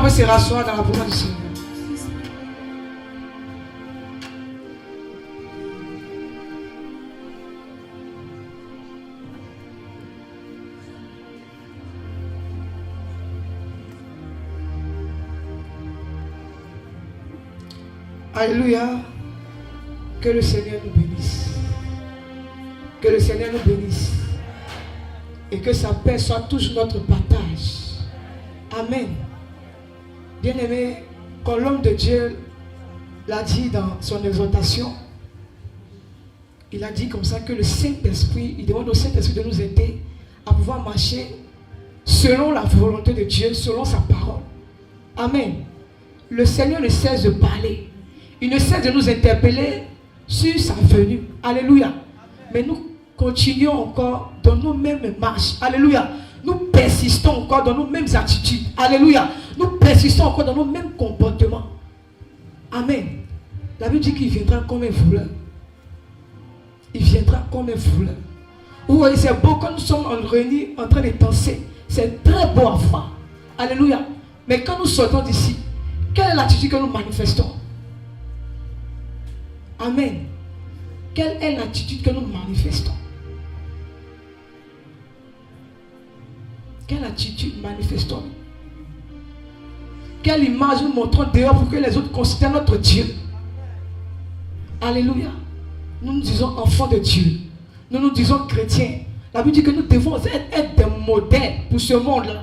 on peut se rasseoir dans la présence du Seigneur. Alléluia. Que le Seigneur nous bénisse. Que le Seigneur nous bénisse. Et que sa paix soit toujours notre partage. Amen. Bien-aimé, quand l'homme de Dieu l'a dit dans son exhortation, il a dit comme ça que le Saint-Esprit, il demande au Saint-Esprit de nous aider à pouvoir marcher selon la volonté de Dieu, selon sa parole. Amen. Le Seigneur ne cesse de parler. Il ne cesse de nous interpeller sur sa venue. Alléluia. Mais nous continuons encore dans nos mêmes marches. Alléluia. Nous persistons encore dans nos mêmes attitudes. Alléluia. Nous persistons encore dans nos mêmes comportements. Amen. La Bible dit qu'il viendra comme un voleur. Il viendra comme un voleur. Vous voyez, c'est beau quand nous sommes réunis en train de penser. C'est très beau à voir. Alléluia. Mais quand nous sortons d'ici, quelle est l'attitude que nous manifestons? Amen. Quelle est l'attitude que nous manifestons? Quelle attitude manifestons-nous? Quelle image nous montrons dehors pour que les autres considèrent notre Dieu? Alléluia. Nous nous disons enfants de Dieu. Nous nous disons chrétiens. La Bible dit que nous devons être des modèles pour ce monde-là.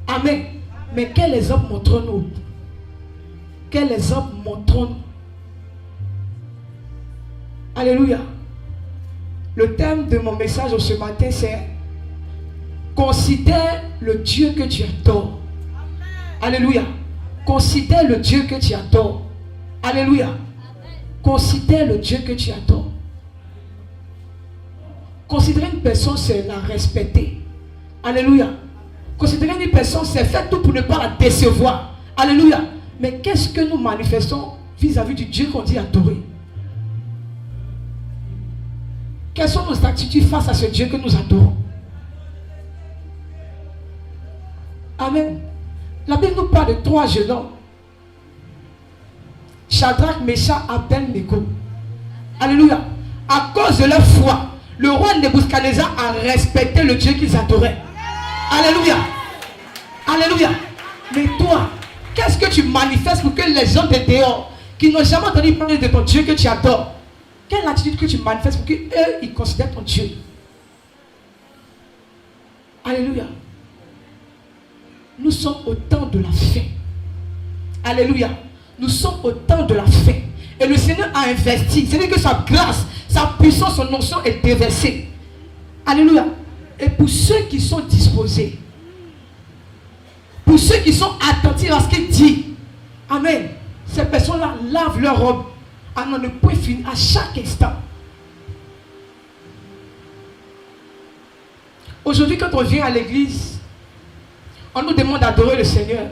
Amen. Mais quel exemple montrons-nous? Quel exemple montrons-nous? Alléluia. Le thème de mon message de ce matin, c'est considère le Dieu que tu adores. Alléluia. Considère le Dieu que tu adores. Alléluia. Considère le Dieu que tu adores. Considérer une personne, c'est la respecter. Alléluia. Considérer une personne, c'est faire tout pour ne pas la décevoir. Alléluia. Mais qu'est-ce que nous manifestons vis-à-vis du Dieu qu'on dit adorer? Quelles sont nos attitudes face à ce Dieu que nous adorons? Amen. La Bible nous parle de 3 jeunes hommes. Shadrach, Meshach, Abed-Nego. Alléluia. À cause de leur foi, le roi Nebuchadnezzar a respecté le Dieu qu'ils adoraient. Alléluia. Alléluia. Mais toi, qu'est-ce que tu manifestes pour que les gens de dehors, qui n'ont jamais entendu parler de ton Dieu que tu adores, quelle attitude que tu manifestes pour qu'eux, ils considèrent ton Dieu? Alléluia. Nous sommes au temps de la fin. Alléluia. Nous sommes au temps de la fin. Et le Seigneur a investi. C'est-à-dire que sa grâce, sa puissance, son onction est déversée. Alléluia. Et pour ceux qui sont disposés, pour ceux qui sont attentifs à ce qu'il dit, amen, ces personnes-là lavent leur robe à ne point finir à chaque instant. Aujourd'hui, quand on vient à l'église, on nous demande d'adorer le Seigneur.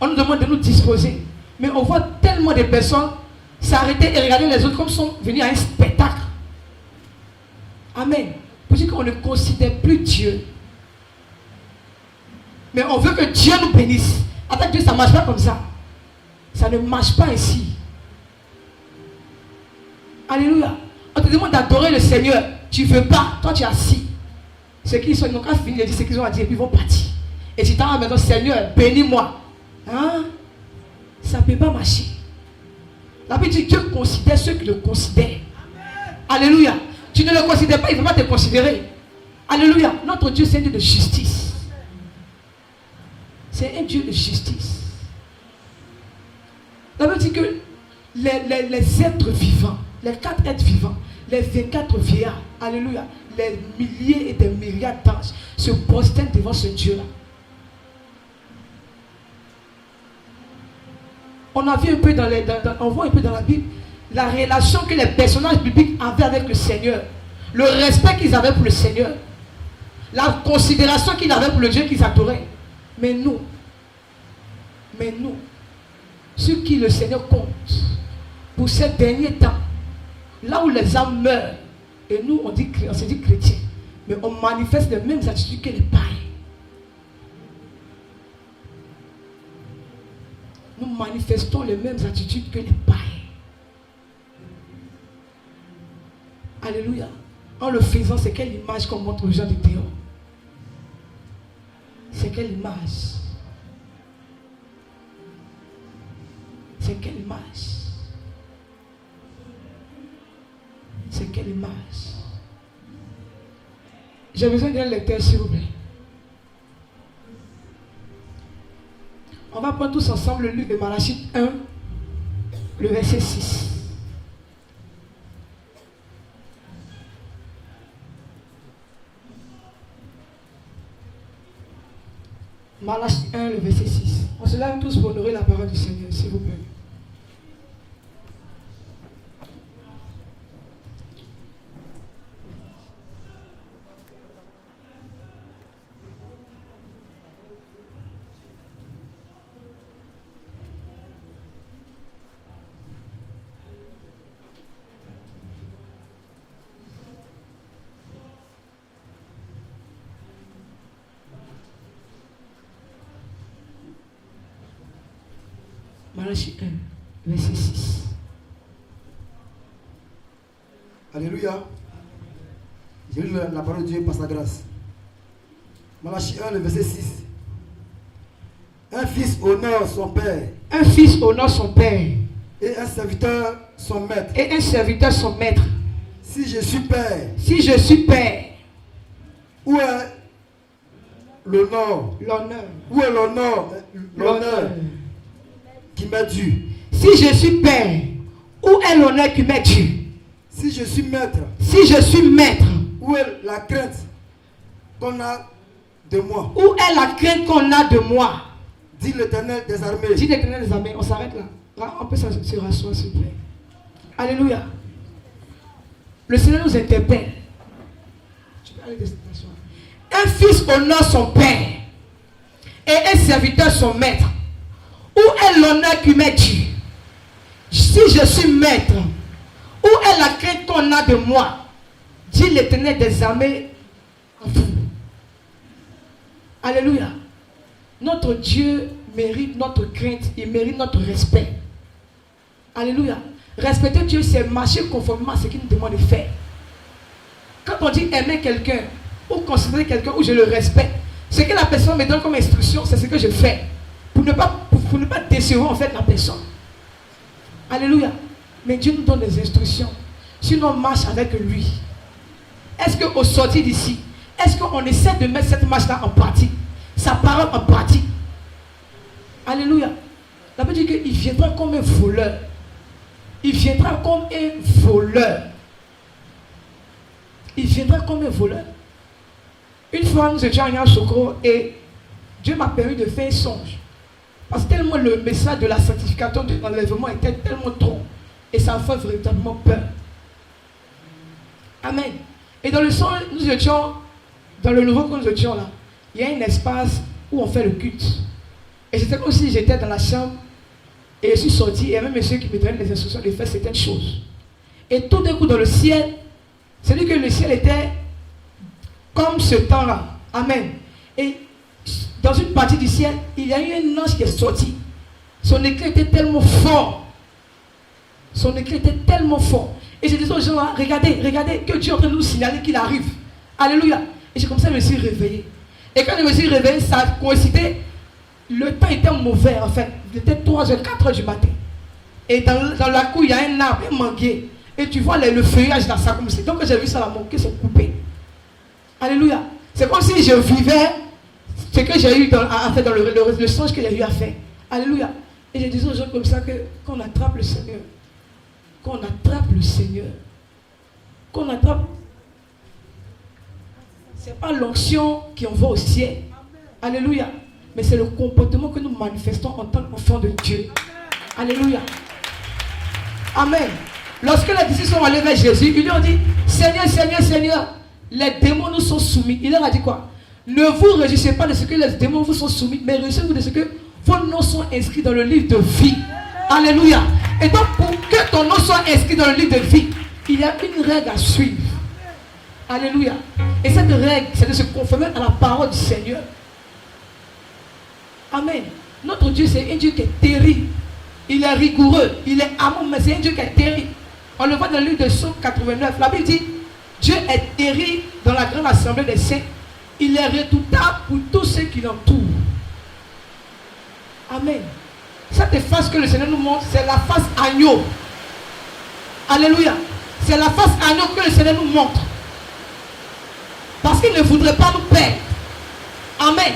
On nous demande de nous disposer. Mais on voit tellement de personnes s'arrêter et regarder les autres comme si on venait à un spectacle. Amen. Pour dire qu'on ne considère plus Dieu. Mais on veut que Dieu nous bénisse. Avec Dieu, ça ne marche pas comme ça. Ça ne marche pas ici. Alléluia. On te demande d'adorer le Seigneur. Tu ne veux pas. Toi, tu es assis. Ceux qui sont, ils n'ont qu'à finir de dire ce qu'ils ont à dire et puis ils vont partir. Et tu t'en vas maintenant, Seigneur, bénis-moi. Hein? Ça ne peut pas marcher. La Bible dit que Dieu considère ceux qui le considèrent. Alléluia. Tu ne le considères pas, il ne va pas te considérer. Alléluia. Notre Dieu, c'est un Dieu de justice. C'est un Dieu de justice. La Bible dit que les êtres vivants, les 4 êtres vivants, les 24 vieillards, alléluia, les milliers et des milliards d'anges se prosternent devant ce Dieu-là. On a vu un peu on voit un peu dans la Bible la relation que les personnages bibliques avaient avec le Seigneur, le respect qu'ils avaient pour le Seigneur, la considération qu'ils avaient pour le Dieu qu'ils adoraient. Mais nous, sur qui le Seigneur compte pour ces derniers temps, là où les âmes meurent, et nous on se dit chrétiens, mais on manifeste les mêmes attitudes que les païens. nous manifestons les mêmes attitudes que les païens. Alléluia. En le faisant, c'est quelle image qu'on montre aux gens de dehors? C'est quelle image? C'est quelle image? C'est quelle image? J'ai besoin d'un lecteur, s'il vous plaît. On va prendre tous ensemble le livre de Malachie 1, le verset 6. Malachie 1, le verset 6. On se lève tous pour honorer la parole du Seigneur, s'il vous plaît. Malachie 1, verset 6. Alléluia. J'ai lu la parole de Dieu par sa grâce. Malachie 1, le verset 6. Un fils honore son père. Un fils honore son père. Et un serviteur son maître. Et un serviteur son maître. Si je suis père. Si je suis père. Où est l'honneur? L'honneur. Où est l'honneur? L'honneur qui m'est dû. Si je suis père, où est l'honneur qui m'est dû? Si je suis maître. Si je suis maître. Où est la crainte qu'on a de moi? Où est la crainte qu'on a de moi? Dit l'Éternel des armées. Dit l'Éternel des armées. On s'arrête là. On peut se rasseoir, s'il vous plaît. Alléluia. Le Seigneur nous interpelle. Tu peux aller t'asseoir. Un fils honore son père et un serviteur son maître. Où est l'honneur qui m'est dû? Si je suis maître, où est la crainte qu'on a de moi? Dit l'Éternel des armées en vous. Alléluia. Notre Dieu mérite notre crainte, il mérite notre respect. Alléluia. Respecter Dieu, c'est marcher conformément à ce qu'il nous demande de faire. Quand on dit aimer quelqu'un, ou considérer quelqu'un, ou je le respecte, ce que la personne me donne comme instruction, c'est ce que je fais. Pour ne pas décevoir en fait la personne. Alléluia. Mais Dieu nous donne des instructions. Sinon on marche avec lui. Est-ce qu'au sortir d'ici, est-ce qu'on essaie de mettre cette marche-là en pratique? Sa parole en pratique. Alléluia. La Bible dit qu'il viendra comme un voleur. Il viendra comme un voleur. Il viendra comme un voleur. Une fois, nous étions en Sokro et Dieu m'a permis de faire un songe. Parce que tellement le message de la sanctification, de l'enlèvement était tellement trop. Et ça fait véritablement peur. Amen. Et dans le songe, nous étions, dans le nouveau que nous étions là, il y a un espace où on fait le culte. Et c'était comme si j'étais dans la chambre et je suis sorti et il y avait un monsieur qui me donnait les instructions de faire certaines choses. Et tout d'un coup dans le ciel, c'est dit que le ciel était comme ce temps-là. Amen. Et dans une partie du ciel, il y a eu un ange qui est sorti. Son éclat était tellement fort. Son éclat était tellement fort. Et je disais aux gens là, regardez, que Dieu est en train de nous signaler qu'il arrive. Alléluia. Et c'est comme ça que je me suis réveillé. Et quand je me suis réveillé, ça a coïncidé. Le temps était mauvais en fait. Il était 3h, 4h du matin. Et dans la cour, il y a un arbre, un manguier. Et tu vois le feuillage dans ça comme ça. Donc j'ai vu ça, la manguier se couper. Alléluia. C'est comme si je vivais ce que j'ai eu à faire dans le songe que j'ai eu à faire. Alléluia. Et je disais aux gens comme ça qu'on attrape le Seigneur. Qu'on attrape le Seigneur. Qu'on attrape. Ce n'est pas l'onction qui envoie au ciel. Alléluia. Mais c'est le comportement que nous manifestons en tant qu'enfants de Dieu. Alléluia. Amen. Lorsque les disciples sont allés vers Jésus, ils lui ont dit, Seigneur, Seigneur, Seigneur, les démons nous sont soumis. Il leur a dit quoi? Ne vous réjouissez pas de ce que les démons vous sont soumis, mais réjouissez-vous de ce que vos noms sont inscrits dans le livre de vie. Alléluia. Et donc, pour que ton nom soit inscrit dans le livre de vie, il y a une règle à suivre. Alléluia. Et cette règle, c'est de se conformer à la parole du Seigneur. Amen. Notre Dieu, c'est un Dieu qui est terrible. Il est rigoureux, il est amour, mais c'est un Dieu qui est terrible. On le voit dans le livre de Psaume 89. La Bible dit, Dieu est terrible dans la grande assemblée des saints. Il est redoutable pour tous ceux qui l'entourent. Amen. Cette face que le Seigneur nous montre, c'est la face agneau. Alléluia. C'est la face agneau que le Seigneur nous montre. Parce qu'il ne voudrait pas nous perdre. Amen.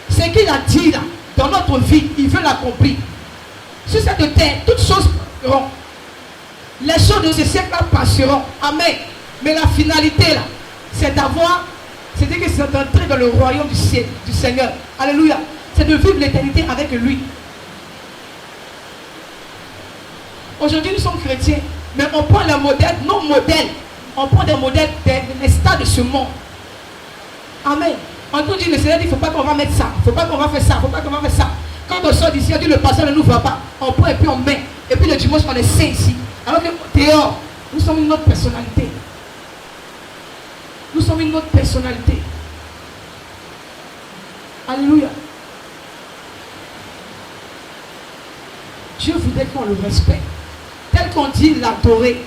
Ce qu'il a dit là, dans notre vie, il veut l'accomplir. Sur cette terre, toutes choses passeront. Les choses de ce siècle-là passeront. Amen. Mais la finalité là, c'est d'avoir, c'est-à-dire que c'est d'entrer dans le royaume du ciel, du Seigneur. Alléluia. C'est de vivre l'éternité avec lui. Aujourd'hui, nous sommes chrétiens, mais on prend les modèles, nos modèles. On prend des modèles des stars de ce monde. Amen. On nous dit, le Seigneur dit, il ne faut pas qu'on va mettre ça, il ne faut pas qu'on va faire ça, il ne faut pas qu'on va faire ça. Quand on sort d'ici, on dit, le pasteur ne nous voit pas. On prend et puis on met. Et puis le dimanche, on est saint ici. Alors que dehors, nous sommes une autre personnalité. Nous sommes une autre personnalité. Alléluia. Dieu voudrait qu'on le respecte. Tel qu'on dit l'adorer.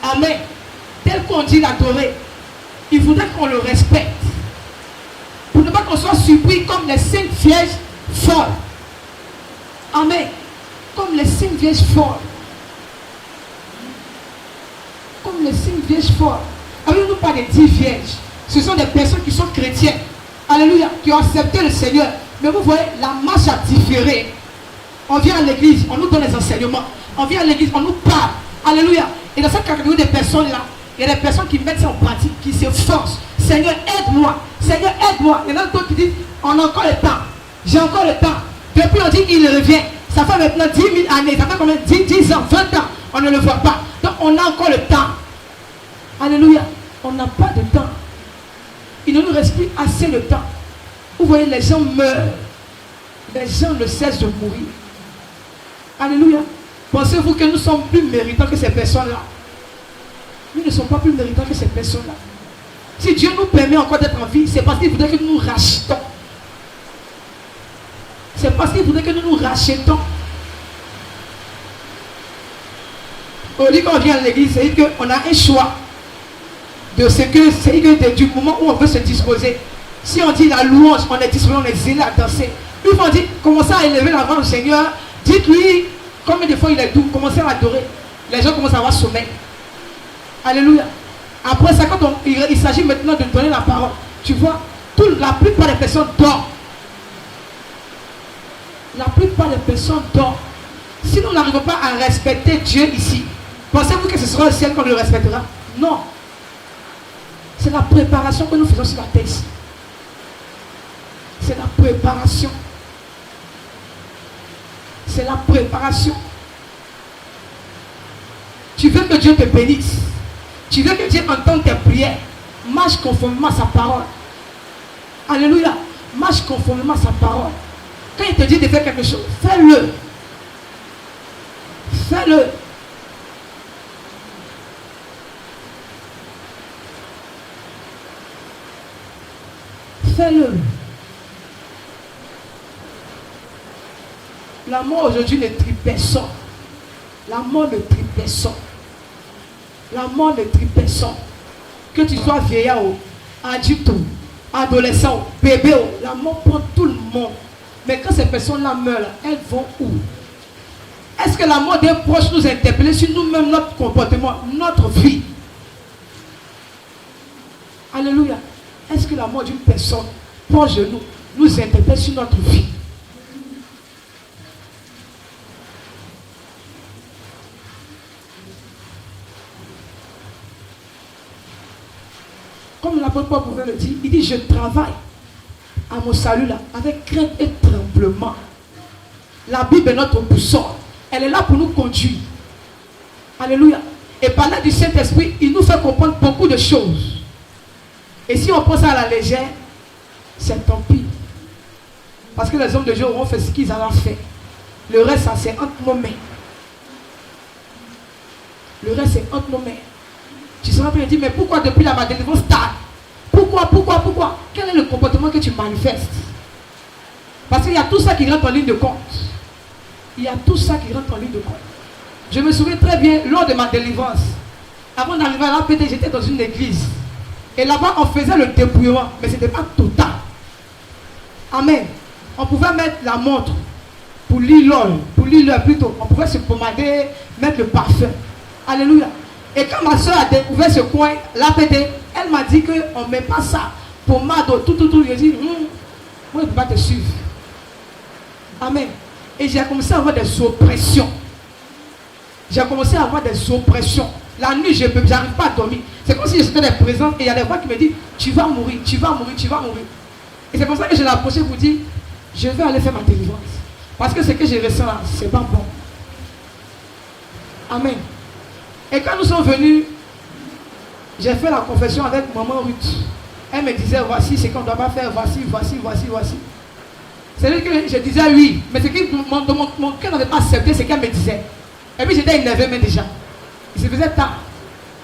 Amen. Tel qu'on dit l'adorer. Il voudrait qu'on le respecte. Pour ne pas qu'on soit surpris comme les 5 vierges folles. Amen. Comme les 5 vierges folles. Comme les 5 vierges folles. Avez-nous pas des 10 vierges? Ce sont des personnes qui sont chrétiennes. Alléluia. Qui ont accepté le Seigneur. Mais vous voyez, la marche a différé. On vient à l'église, on nous donne les enseignements. On vient à l'église, on nous parle. Alléluia. Et dans cette catégorie de personnes-là, il y a des personnes qui mettent ça en pratique, qui se forcent. Seigneur, aide-moi. Seigneur, aide-moi. Il y en a d'autres qui disent, on a encore le temps. J'ai encore le temps. Depuis on dit qu'il revient. Ça fait maintenant 10 000 années. Ça fait combien? 10 ans, 20 ans. On ne le voit pas. Donc on a encore le temps. Alléluia. On n'a pas de temps. Il ne nous reste plus assez de temps. Vous voyez, les gens meurent. Les gens ne cessent de mourir. Alléluia. Pensez-vous que nous sommes plus méritants que ces personnes-là? Nous ne sommes pas plus méritants que ces personnes-là. Si Dieu nous permet encore d'être en vie, c'est parce qu'il voudrait que nous nous rachetons. C'est parce qu'il voudrait que nous nous rachetons. On dit qu'on vient à l'église, c'est qu'on a un choix de ce que c'est du moment où on veut se disposer. Si on dit la louange, on est disposé, on est zélé à danser. Une fois on dit, commencez à élever la voix au Seigneur, dites-lui combien de fois il est doux, commencez à adorer. Les gens commencent à avoir sommeil. Alléluia. Après ça, quand il s'agit maintenant de donner la parole, tu vois, la plupart des personnes dorment. La plupart des personnes dorment. Si nous n'arrivons pas à respecter Dieu ici, pensez-vous que ce sera le ciel qu'on le respectera? Non. C'est la préparation que nous faisons sur la terre ici. C'est la préparation. C'est la préparation. Tu veux que Dieu te bénisse. Tu veux que Dieu entende tes prières. Marche conformément à sa parole. Alléluia. Marche conformément à sa parole. Quand il te dit de faire quelque chose, fais-le. Fais-le. Fais-le. La mort aujourd'hui ne trie personne. La mort ne trie personne. La mort ne trie personne. Que tu sois vieillard, adulte, adolescent, bébé, la mort prend tout le monde. Mais quand ces personnes-là meurent, elles vont où? Est-ce que la mort d'un proche nous interpelle sur nous-mêmes, notre comportement, notre vie? Alléluia. Est-ce que la mort d'une personne proche de nous interpelle sur notre vie? Comme l'apôtre Paul pouvait le dire, il dit, je travaille à mon salut là, avec crainte et tremblement. La Bible est notre boussole. Elle est là pour nous conduire. Alléluia. Et par là du Saint-Esprit, il nous fait comprendre beaucoup de choses. Et si on prend ça à la légère, c'est tant pis. Parce que les hommes de Dieu auront fait ce qu'ils allaient faire. Le reste, ça c'est entre nos mains. Le reste, c'est entre nos mains. Tu seras prêt à dire, mais pourquoi depuis la délivrance tard? Pourquoi? Quel est le comportement que tu manifestes? Parce qu'il y a tout ça qui rentre en ligne de compte. Il y a tout ça qui rentre en ligne de compte. Je me souviens très bien, lors de ma délivrance, avant d'arriver à l'APD, j'étais dans une église. Et là-bas, on faisait le dépouillement, mais ce n'était pas total. Amen. On pouvait mettre la montre pour l'îlole plutôt. On pouvait se pommader, mettre le parfum. Alléluia. Et quand ma soeur a découvert ce coin, l'APD, elle m'a dit qu'on ne met pas ça. Pommade, tout. J'ai dit, moi je ne peux pas te suivre. Amen. Et j'ai commencé à avoir des oppressions. J'ai commencé à avoir des oppressions. La nuit, je n'arrive pas à dormir. C'est comme si j'étais des présents et il y a des voix qui me disent, tu vas mourir, tu vas mourir, tu vas mourir. Et c'est pour ça que je l'ai approché pour dire, je vais aller faire ma délivrance. Parce que ce que je ressens là, c'est pas bon. Amen. Et quand nous sommes venus, j'ai fait la confession avec maman Ruth. Elle me disait, voici ce qu'on ne doit pas faire, voici. C'est-à-dire que je disais oui, mais c'est que mon cœur n'avait pas accepté ce qu'elle me disait. Et puis j'étais énervé même déjà. Il se faisait tard.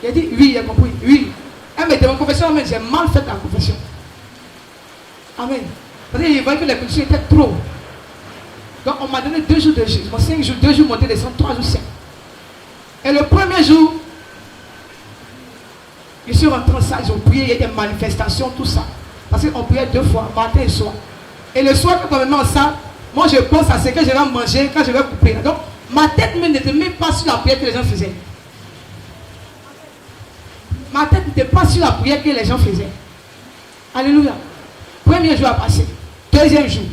Il a dit oui, il a compris, oui. Elle me dit, mon confession, mais j'ai mal fait la confession. Amen. Parce qu'il voyait que les conditions étaient trop. Donc on m'a donné 2 jours de jeûne. 5 jours, 2 jours montés, descendre, 3 jours 5. Et le premier jour, je suis rentré en salle, ils ont prié, il y a des manifestations, tout ça. Parce qu'on priait 2 fois, matin et soir. Et le soir, quand on me met en salle, moi je pense à ce que je vais manger quand je vais couper. Donc ma tête n'était même pas sur la prière que les gens faisaient. Ma tête n'était pas sur la prière que les gens faisaient. Alléluia. Premier jour a passé. Deuxième jour.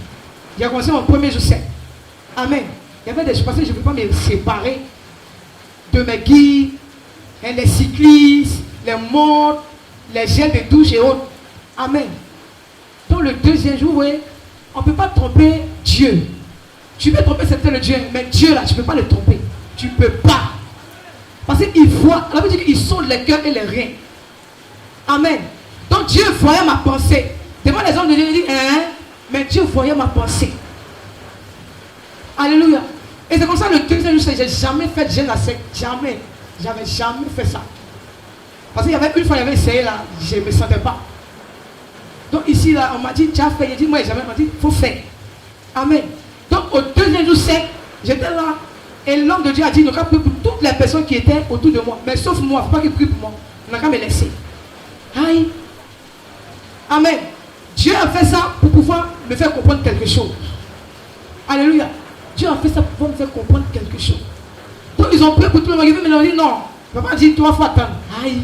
J'ai commencé mon premier jour 7. Amen. Il y avait des choses parce que je ne peux pas me séparer de mes guides, les cyclistes, les montres, les gels de douche et autres. Amen. Donc le deuxième jour, oui, on ne peut pas tromper Dieu. Tu peux tromper certains le Dieu, mais Dieu là, tu ne peux pas le tromper. Tu ne peux pas. Parce qu'il voit, la Bible dit qu'il sonde les cœurs et les reins. Amen. Donc Dieu voyait ma pensée. Devant les hommes de Dieu, il dit, mais Dieu voyait ma pensée. Alléluia. Et c'est comme ça le deuxième jour, je n'ai jamais fait de jeûne à sec. Jamais. J'avais jamais fait ça. Parce qu'il y avait une fois, il avait essayé là, je ne me sentais pas. Donc ici, là, on m'a dit, tu as fait. J'ai dit, moi, jamais. On m'a dit, il faut faire. Amen. Donc au deuxième jour sec, j'étais là. Et l'homme de Dieu a dit, il n'a qu'à prier pour toutes les personnes qui étaient autour de moi. Mais sauf moi, il ne faut pas qu'il prie pour moi. On n'a qu'à me laisser. Aïe. Amen. Dieu a fait ça pour pouvoir me faire comprendre quelque chose. Alléluia. Dieu a fait ça pour pouvoir me faire comprendre quelque chose. Donc ils ont prié pour tout le monde. Mais ils ont dit non. Papa dit, toi, il faut attendre. Aïe.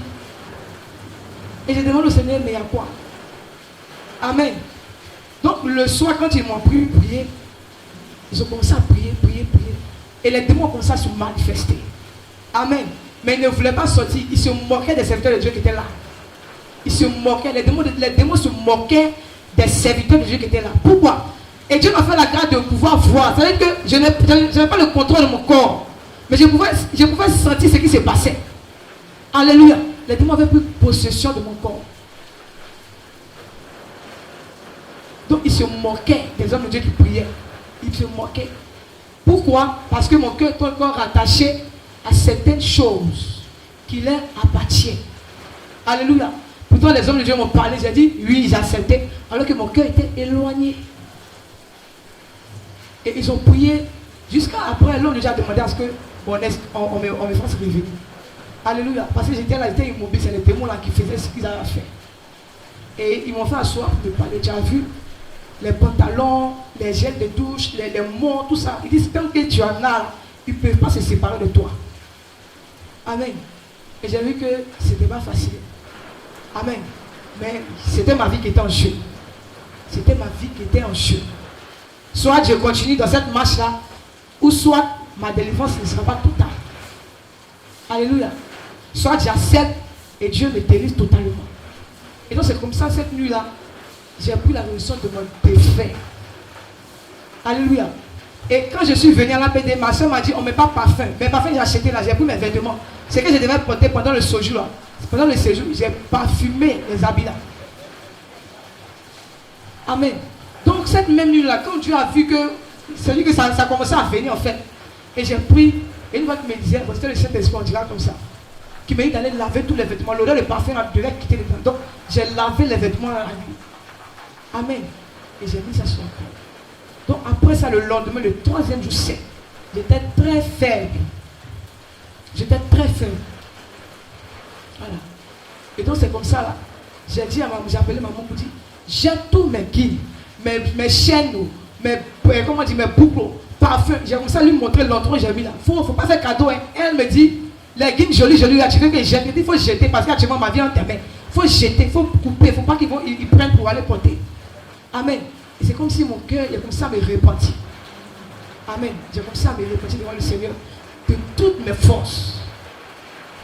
Et je demande au Seigneur, mais il y a quoi? Amen. Donc le soir, quand ils m'ont prié, ils ont commencé à prier. Et les démons ont commencé à se manifester. Amen. Mais ils ne voulaient pas sortir. Ils se moquaient des serviteurs de Dieu qui étaient là. Ils se moquaient. Les démons se moquaient des serviteurs de Dieu qui étaient là. Pourquoi? Et Dieu m'a fait la grâce de pouvoir voir. C'est-à-dire que je n'avais pas le contrôle de mon corps. Mais je pouvais sentir ce qui se passait. Alléluia. Les démons avaient pris possession de mon corps. Donc ils se moquaient des hommes de Dieu qui priaient. Ils se moquaient. Pourquoi? Parce que mon cœur est encore rattaché à certaines choses qui leur appartiennent. Alléluia. Pourtant les hommes de Dieu m'ont parlé, j'ai dit oui, ils acceptaient, alors que mon cœur était éloigné. Et ils ont prié jusqu'à après, l'homme de Dieu a demandé à ce qu'on me fasse revenir. Alléluia. Parce que j'étais là, j'étais immobile, c'est les démons là qui faisaient ce qu'ils avaient fait. Et ils m'ont fait asseoir pour me parler. Tu as vu les pantalons, les gels de douche, les monts, tout ça. Ils disent tant que tu en as, ils ne peuvent pas se séparer de toi. Amen. Et j'ai vu que ce n'était pas facile. Amen. Mais c'était ma vie qui était en jeu. C'était ma vie qui était en jeu. Soit je continue dans cette marche-là, ou soit ma délivrance ne sera pas totale. Alléluia. Soit j'accepte et Dieu me délivre totalement. Et donc c'est comme ça, cette nuit-là, j'ai pris la résolution de mon défait. Alléluia. Et quand je suis venu à l'APD, ma soeur m'a dit, on ne met pas parfum. Mais parfum, j'ai acheté là, j'ai pris mes vêtements. C'est que je devais porter pendant le séjour là. Pendant le séjour, j'ai parfumé les habits là. Amen. Donc cette même nuit-là, quand Dieu a vu que c'est lui que ça commençait à venir en fait. Et j'ai pris, et une fois qu'il me disait, c'était le Saint-Esprit, on dirait comme ça, qui m'a dit d'aller laver tous les vêtements. L'odeur de parfum devait quitter les dents. Donc j'ai lavé les vêtements à la nuit. Amen. Et j'ai mis ça sur le corps. Donc après ça, le lendemain, le troisième jour, j'étais très faible. J'étais très faible. Voilà. Et donc c'est comme ça là. J'ai dit à maman, j'ai appelé maman pour dire, j'ai tous mes guides, mes chaînes, mes boucles, parfums. J'ai commencé à lui montrer l'endroit où j'ai mis là. Faut pas faire cadeau. Hein. Elle me dit, les guides jolis, là, tu veux que je jette. Il faut jeter parce qu'actuellement ma vie est en tes mains. Il faut jeter, il faut couper, il ne faut pas qu'ils prennent pour aller porter. Amen. Et c'est comme si mon cœur, il a comme ça me repentir. Amen. J'ai comme ça me repentir devant le Seigneur de toutes mes forces.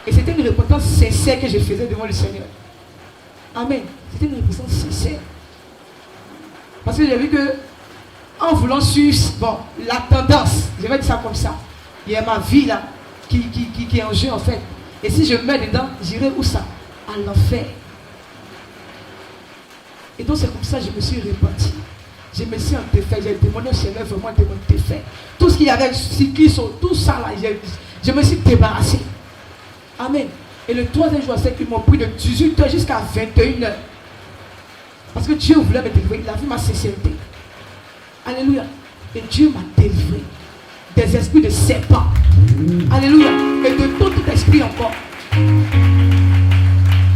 Et c'était une repentance sincère que je faisais devant le Seigneur. Amen. C'était une repentance sincère. Parce que j'ai vu que, en voulant suivre la tendance, je vais dire ça comme ça, il y a ma vie là qui est en jeu en fait. Et si je mets dedans, j'irai où ça? À l'enfer. Et donc c'est comme ça que je me suis repenti. Je me suis en défait. J'ai demandé au Seigneur vraiment de mon défait. Tout ce qu'il y avait cycliste, tout ça là, je me suis débarrassé. Amen. Et le troisième jour, c'est qu'ils m'ont pris de 18h jusqu'à 21h. Parce que Dieu voulait me délivrer. Il a vu ma sincérité. Alléluia. Et Dieu m'a délivré des esprits de serpent. Alléluia. Et de tout esprit encore.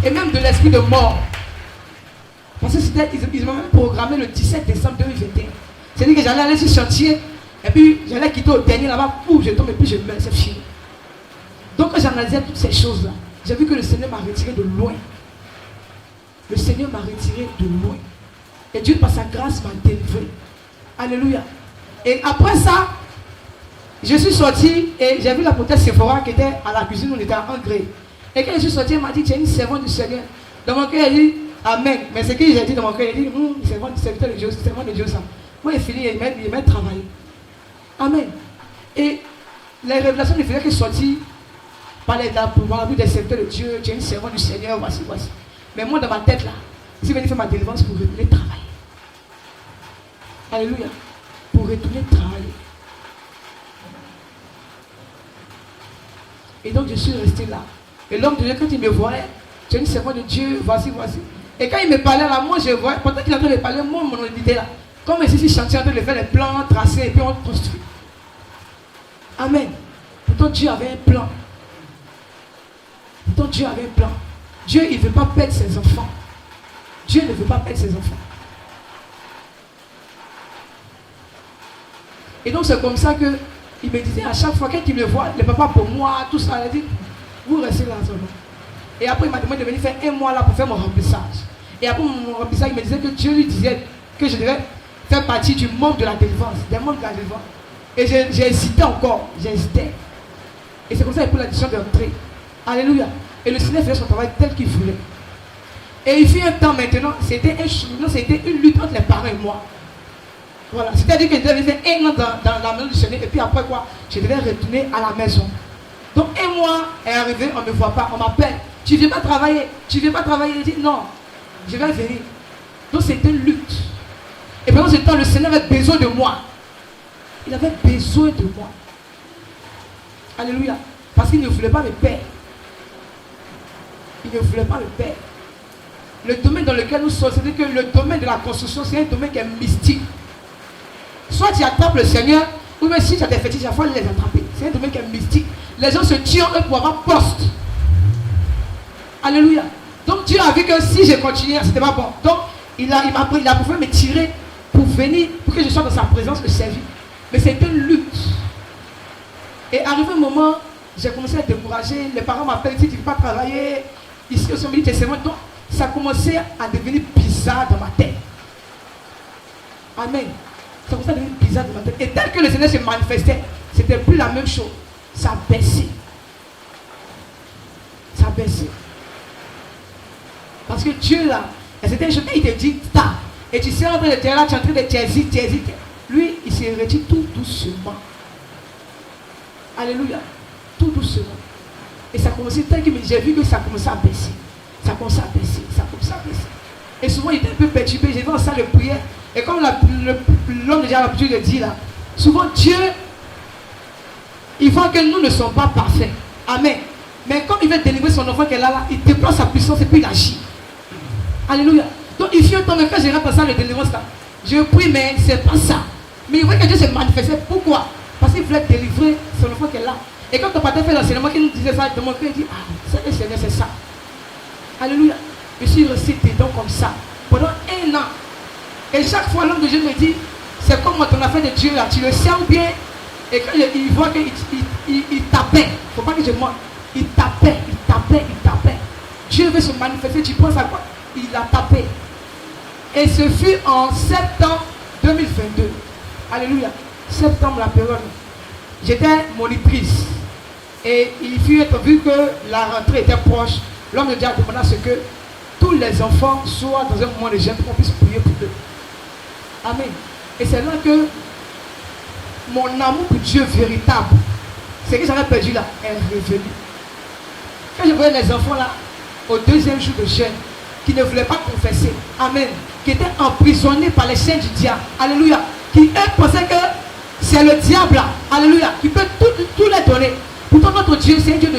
Et même de l'esprit de mort. Parce que ils m'ont même programmé le 17 décembre 2021. C'est-à-dire que j'allais aller sur le chantier. Et puis j'allais quitter au dernier là-bas. Je tombe et puis je meurs. C'est fini. Donc quand j'analysais toutes ces choses-là, j'ai vu que le Seigneur m'a retiré de loin. Le Seigneur m'a retiré de loin. Et Dieu, par sa grâce, m'a délivré. Alléluia. Et après ça, je suis sorti et j'ai vu la potesse Sephora qui était à la cuisine où on était en gré. Et quand je suis sorti, elle m'a dit, tu es une servante du Seigneur. Dans mon cœur, elle dit, Amen. Mais ce que j'ai dit dans mon cœur, elle dit, servante de Dieu, servante de Dieu, ça. Moi, il fini, il m'a travaillé. Amen. Et les révélations ne faisaient que sortir par la vue des serviteurs de Dieu, tu es une servante du Seigneur, voici. Mais moi, dans ma tête, là, je suis venu faire ma délivrance pour retourner travailler. Alléluia. Pour retourner travailler. Et donc, je suis resté là. Et l'homme de Dieu, quand il me voyait, tu es une servante de Dieu, voici. Et quand il me parlait là, moi, je voyais, pendant qu'il est en train de parler, moi, mon était là. Comme si je chantais en train de faire les plans, tracés, et puis on construit. Amen. Pourtant, Dieu avait un plan. Dieu avait un plan. Dieu, il ne veut pas perdre ses enfants. Dieu ne veut pas perdre ses enfants. Et donc c'est comme ça que il me disait à chaque fois qu'il me voit, le papa pour moi, tout ça, il dit, vous restez là seulement. Et après il m'a demandé de venir faire un mois là pour faire mon remplissage. Et après mon remplissage, il me disait que Dieu lui disait que je devais faire partie du monde de la délivrance, des membres de la délivrance. Et j'ai hésité encore, j'hésitais. Et c'est comme ça qu'il a pris la décision d'entrer. Alléluia. Et le Seigneur faisait son travail tel qu'il voulait. Et il fut un temps maintenant, c'était une lutte entre les parents et moi. Voilà. C'est-à-dire que je devais faire un an dans la maison du Seigneur. Et puis après quoi, je devais retourner à la maison. Donc un mois est arrivé, on ne me voit pas, on m'appelle. Tu ne viens pas travailler. Tu ne viens pas travailler. Il dit non, je vais venir. Donc c'était une lutte. Et pendant ce temps, le Seigneur avait besoin de moi. Il avait besoin de moi. Alléluia. Parce qu'il ne voulait pas me perdre. Il ne voulait pas le perdre. Le domaine dans lequel nous sommes, c'est que le domaine de la construction, c'est un domaine qui est mystique. Soit tu attrapes le Seigneur, ou même si tu as des fétiches, il faut les attraper. C'est un domaine qui est mystique. Les gens se tuent eux pour avoir poste. Alléluia. Donc Dieu a vu que si je continuais, c'était pas bon. Donc il a préféré me tirer pour venir, pour que je sois dans sa présence, le servir. Mais c'était une lutte. Et arrivé un moment, j'ai commencé à être découragé. Les parents m'appellent, ils disent, tu ne peux pas travailler. Ici, au sommet du testament. Donc, ça commençait à devenir bizarre dans ma tête. Amen. Ça commençait à devenir bizarre dans ma tête. Et tel que le Seigneur se manifestait, c'était plus la même chose. Ça baissait. Ça baissait. Parce que Dieu, là, c'était un jour, il te dit, ta. Et tu sais, en train de te là, tu es en train de t'hésiter. Lui, il s'est retire tout doucement. Alléluia. Tout doucement. Et ça commençait tel que j'ai vu que ça commençait à baisser. Ça commençait à baisser. Et souvent, il était un peu perturbé. J'ai vu en salle de prière. Et comme l'homme déjà a l'habitude de dire là, souvent Dieu, il voit que nous ne sommes pas parfaits. Amen. Mais comme il veut délivrer son enfant qu'elle a là, il déploie sa puissance et puis il agit. Alléluia. Donc il fut un temps, mais quand je rentre dans la salle de délivrance là, je prie, mais c'est pas ça. Mais il voyait que Dieu se manifestait. Pourquoi? Parce qu'il voulait délivrer son enfant qui est là. Et quand ton papa fait l'enseignement, qui nous disait ça, de mon cœur, il dit, ah, c'est le Seigneur, c'est ça. Alléluia. Je suis resté dedans comme ça pendant 1 an. Et chaque fois, l'homme de Dieu me dit, c'est comme ton affaire de Dieu là, tu le sens bien. Et quand il voit qu'il tapait, il ne faut pas que je monte, il tapait. Dieu veut se manifester, tu penses à quoi? Il a tapé. Et ce fut en septembre 2022. Alléluia. Septembre, la période. J'étais monitrice. Et il fut vu que la rentrée était proche. L'homme de Dieu a demandé à ce que tous les enfants soient dans un moment de jeûne pour qu'on puisse prier pour eux. Amen. Et c'est là que mon amour pour Dieu véritable, ce que j'avais perdu là, est revenu. Quand je voyais les enfants là, au 2e jour de jeûne, qui ne voulaient pas confesser, amen, qui étaient emprisonnés par les chaînes du diable, alléluia, qui eux pensaient que c'est le diable là, alléluia, qui peut tout les donner. Pourtant notre Dieu, c'est un Dieu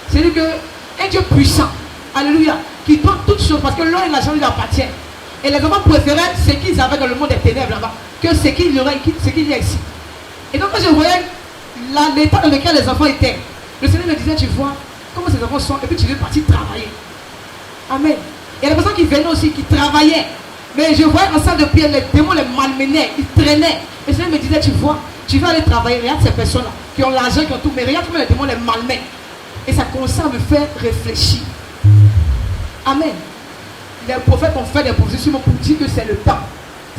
c'est-à-dire que un Dieu puissant, alléluia, qui donne toutes choses parce que l'or et l'argent lui appartiennent. Et les enfants préféraient ce qu'ils avaient dans le monde des ténèbres là-bas que ce qu'il y a ici. Et donc quand je voyais l'état dans lequel les enfants étaient, le Seigneur me disait, tu vois comment ces enfants sont, et puis tu veux partir travailler. Amen. Il y a des personnes qui venaient aussi, qui travaillaient. Mais je voyais en salle de prière, les démons les malmenaient, ils traînaient. Et le Seigneur me disait, tu vois, tu vas aller travailler, regarde ces personnes-là, qui ont l'argent, qui ont tout, mais regarde comment les démons les malmènent. Et ça commence à me faire réfléchir. Amen. Les prophètes ont fait des prophéties pour dire que c'est le temps.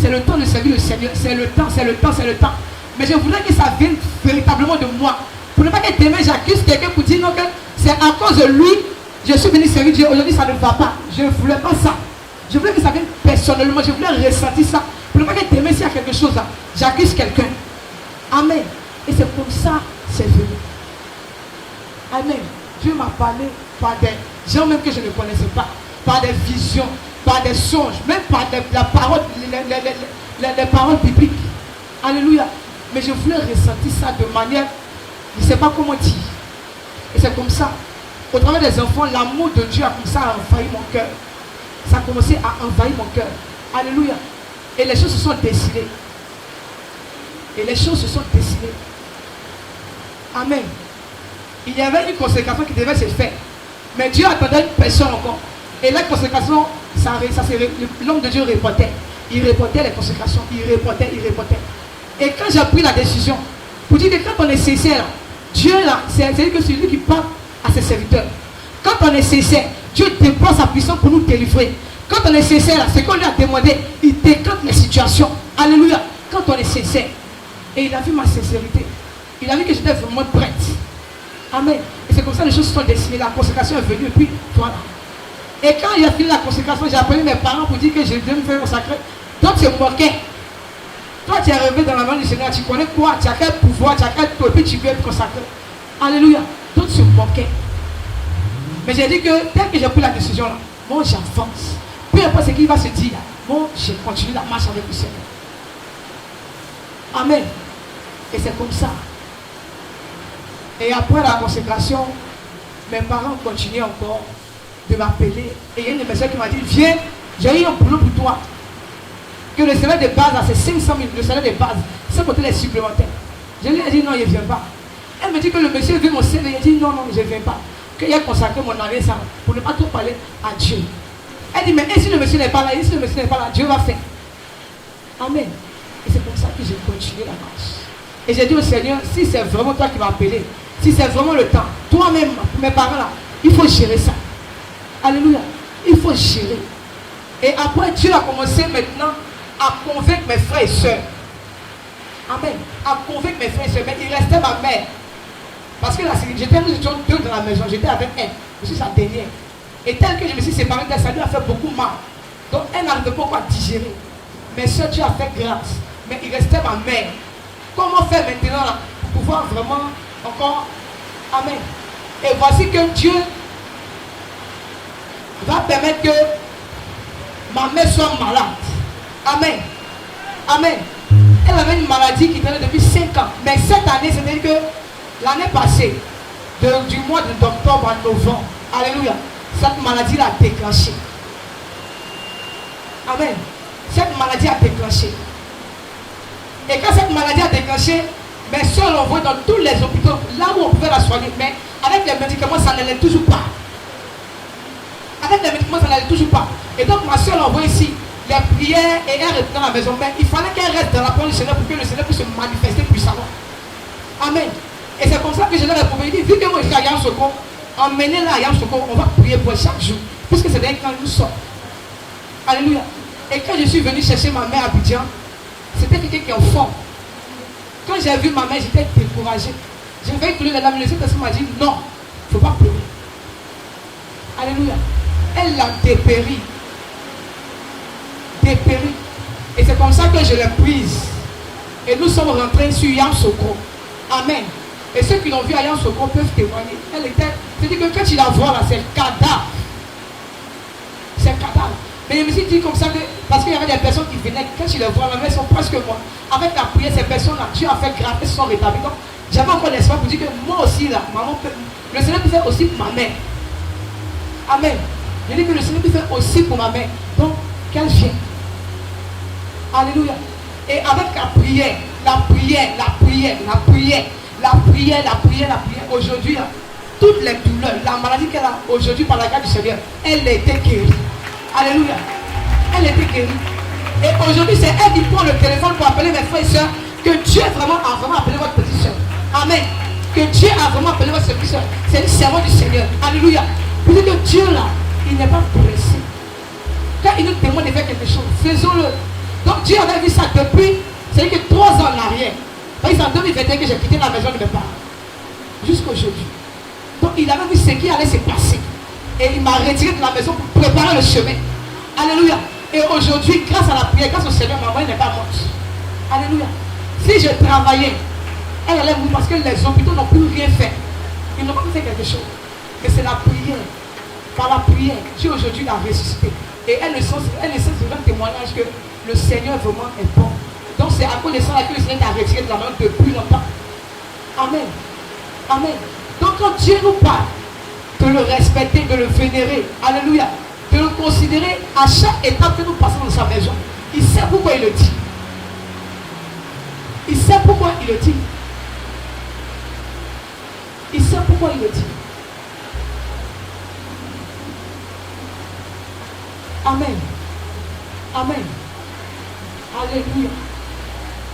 C'est le temps de servir le Seigneur. C'est le temps. Mais je voudrais que ça vienne véritablement de moi. Pour ne pas que demain j'accuse quelqu'un pour dire non, que c'est à cause de lui, je suis venu servir Dieu. Aujourd'hui ça ne va pas. Je ne voulais pas ça. Je voulais que ça vienne personnellement. Je voulais ressentir ça. Pour ne pas que demain s'il y a quelque chose là, j'accuse quelqu'un. Amen. Et c'est comme ça c'est venu. Amen. Dieu m'a parlé par des gens même que je ne connaissais pas, par des visions, par des songes, même par la parole, les paroles bibliques. Alléluia. Mais je voulais ressentir ça de manière, je ne sais pas comment dire. Et c'est comme ça. Au travers des enfants, l'amour de Dieu a commencé à envahir mon cœur. Ça a commencé à envahir mon cœur. Alléluia. Et les choses se sont décidées. Amen. Il y avait une consécration qui devait se faire. Mais Dieu attendait une personne encore. Et la consécration, l'homme de Dieu répétait. Il répétait les consécrations. Il répétait. Et quand j'ai pris la décision, pour dire que quand on est sincère, Dieu là, c'est-à-dire que c'est lui qui parle à ses serviteurs. Quand on est sincère, Dieu déploie sa puissance pour nous délivrer. Quand on est sincère, c'est qu'on lui a demandé, il décante les situations. Alléluia. Quand on est sincère. Et il a vu ma sincérité. Il a vu que j'étais vraiment prête. Amen. Et c'est comme ça que les choses se sont dessinées. La consécration est venue et puis voilà. Et quand il a fini la consécration, j'ai appelé mes parents pour dire que je devais me faire consacrer. Donc se moquaient. Toi tu es arrivé dans la main du Seigneur, tu connais quoi? Tu as quel pouvoir, tu as quel tour, et puis tu veux être consacré. Alléluia. D'autres se moquaient. Mais j'ai dit que dès que j'ai pris la décision là, moi j'avance. Peu importe ce qu'il va se dire, moi je continue la marche avec le Seigneur. Amen. Et c'est comme ça. Et après la consécration, mes parents continuaient encore de m'appeler. Et il y a une personne qui m'a dit, viens, j'ai eu un boulot pour toi. Que le salaire de base, c'est 500 000, le salaire de base, sans compter les supplémentaires. Je lui ai dit, non, il ne vient pas. Elle me dit que le monsieur veut mon CV. Il dit, non, je ne viens pas. Qu'il a consacré mon année ça, pour ne pas trop parler à Dieu. Elle dit, mais et si le monsieur n'est pas là, et si le monsieur n'est pas là, Dieu va faire. Amen. Et c'est comme ça que j'ai continué la marche. Et j'ai dit au Seigneur, si c'est vraiment toi qui m'as appelé, si c'est vraiment le temps, toi-même, mes parents là, il faut gérer ça. Alléluia. Il faut gérer. Et après, Dieu a commencé maintenant à convaincre mes frères et sœurs. Amen. À convaincre mes frères et sœurs. Mais il restait ma mère. Parce que là, j'étais deux dans la maison, j'étais avec elle. Je suis sa dernière. Et tel que je me suis séparé d'elle, ça lui a fait beaucoup mal. Donc elle n'arrivait pas à digérer. Mais sœurs, Dieu a fait grâce. Mais il restait ma mère. Comment faire maintenant là pour pouvoir vraiment encore. Amen. Et voici que Dieu va permettre que ma mère soit malade. Amen. Amen. Elle avait une maladie qui tenait depuis 5 ans. Mais cette année, c'est-à-dire que l'année passée, du mois d'octobre à novembre, alléluia, cette maladie l'a déclenché. Amen. Cette maladie a déclenché. Et quand cette maladie a déclenché, mes soeurs l'ont envoyée dans tous les hôpitaux, là où on pouvait la soigner. Mais avec les médicaments, ça n'allait toujours pas. Avec les médicaments, ça n'allait toujours pas. Et donc ma soeur l'a envoyée ici. Les prières et elle reste dans la maison. Mais il fallait qu'elle reste dans la parole du Seigneur pour que le Seigneur puisse se manifester puissamment. Amen. Et c'est comme ça que je leur ai proposé. Il dit, vu que moi je suis à Yamoussoukro, emmenez-la à Yamoussoukro, on va prier pour elle chaque jour. Puisque c'est d'un quand nous sommes. Alléluia. Et quand je suis venu chercher ma mère à Abidjan, c'était quelqu'un qui est au fond. Quand j'ai vu ma mère, j'étais découragé. J'ai fait pleurer les larmes. Le Saint-Esprit m'a dit non, il ne faut pas pleurer. Alléluia. Elle l'a dépéri. Dépéri. Et c'est comme ça que je l'ai prise. Et nous sommes rentrés sur Yamoussoukro. Amen. Et ceux qui l'ont vu à Yamoussoukro peuvent témoigner. Elle était. C'est-à-dire que quand tu la vois là, c'est le cadavre. C'est le cadavre. Mais je me suis dit comme ça que, parce qu'il y avait des personnes qui venaient, quand tu les vois, elles sont presque mortes. Avec la prière, ces personnes-là, Dieu a fait grâce, elles sont rétablies. Donc, j'avais encore l'espoir pour dire que moi aussi, là, maman peut, le Seigneur peut faire aussi pour ma mère. Amen. Je dis que le Seigneur peut faire aussi pour ma mère. Donc, qu'elle vienne. Alléluia. Et avec la prière, aujourd'hui, là, toutes les douleurs, la maladie qu'elle a aujourd'hui par la grâce du Seigneur, elle a été guérie. Alléluia. Elle était guérie. Et aujourd'hui, c'est elle qui prend le téléphone pour appeler mes frères et soeurs que Dieu a vraiment appelé votre petite soeur. Amen. Que Dieu a vraiment appelé votre petite soeur. C'est le serment du Seigneur. Alléluia. Vous dites que Dieu là, il n'est pas pressé. Quand il nous demande de faire quelque chose, faisons-le. Donc Dieu avait vu ça depuis, c'est-à-dire que 3 ans en arrière. Par exemple, en 2021 que j'ai quitté la maison de mes parents. Jusqu'à aujourd'hui. Donc il avait vu ce qui allait se passer. Et il m'a retiré de la maison pour préparer le chemin. Alléluia. Et aujourd'hui, grâce à la prière, grâce au Seigneur, ma mère n'est pas morte. Alléluia. Si je travaillais, elle allait mourir parce que les hôpitaux n'ont plus rien fait. Ils n'ont pas fait quelque chose. Mais c'est la prière. Par la prière, Dieu aujourd'hui l'a ressuscité. Et elle ne sent un témoignage que le Seigneur vraiment est bon. Donc c'est à cause de ça que le Seigneur t'a retiré de la maison depuis longtemps. Amen. Amen. Donc quand Dieu nous parle, de le respecter, de le vénérer, alléluia, de le considérer à chaque étape que nous passons dans sa maison. Il sait pourquoi il le dit. Il sait pourquoi il le dit. Il sait pourquoi il le dit. Amen. Amen. Alléluia.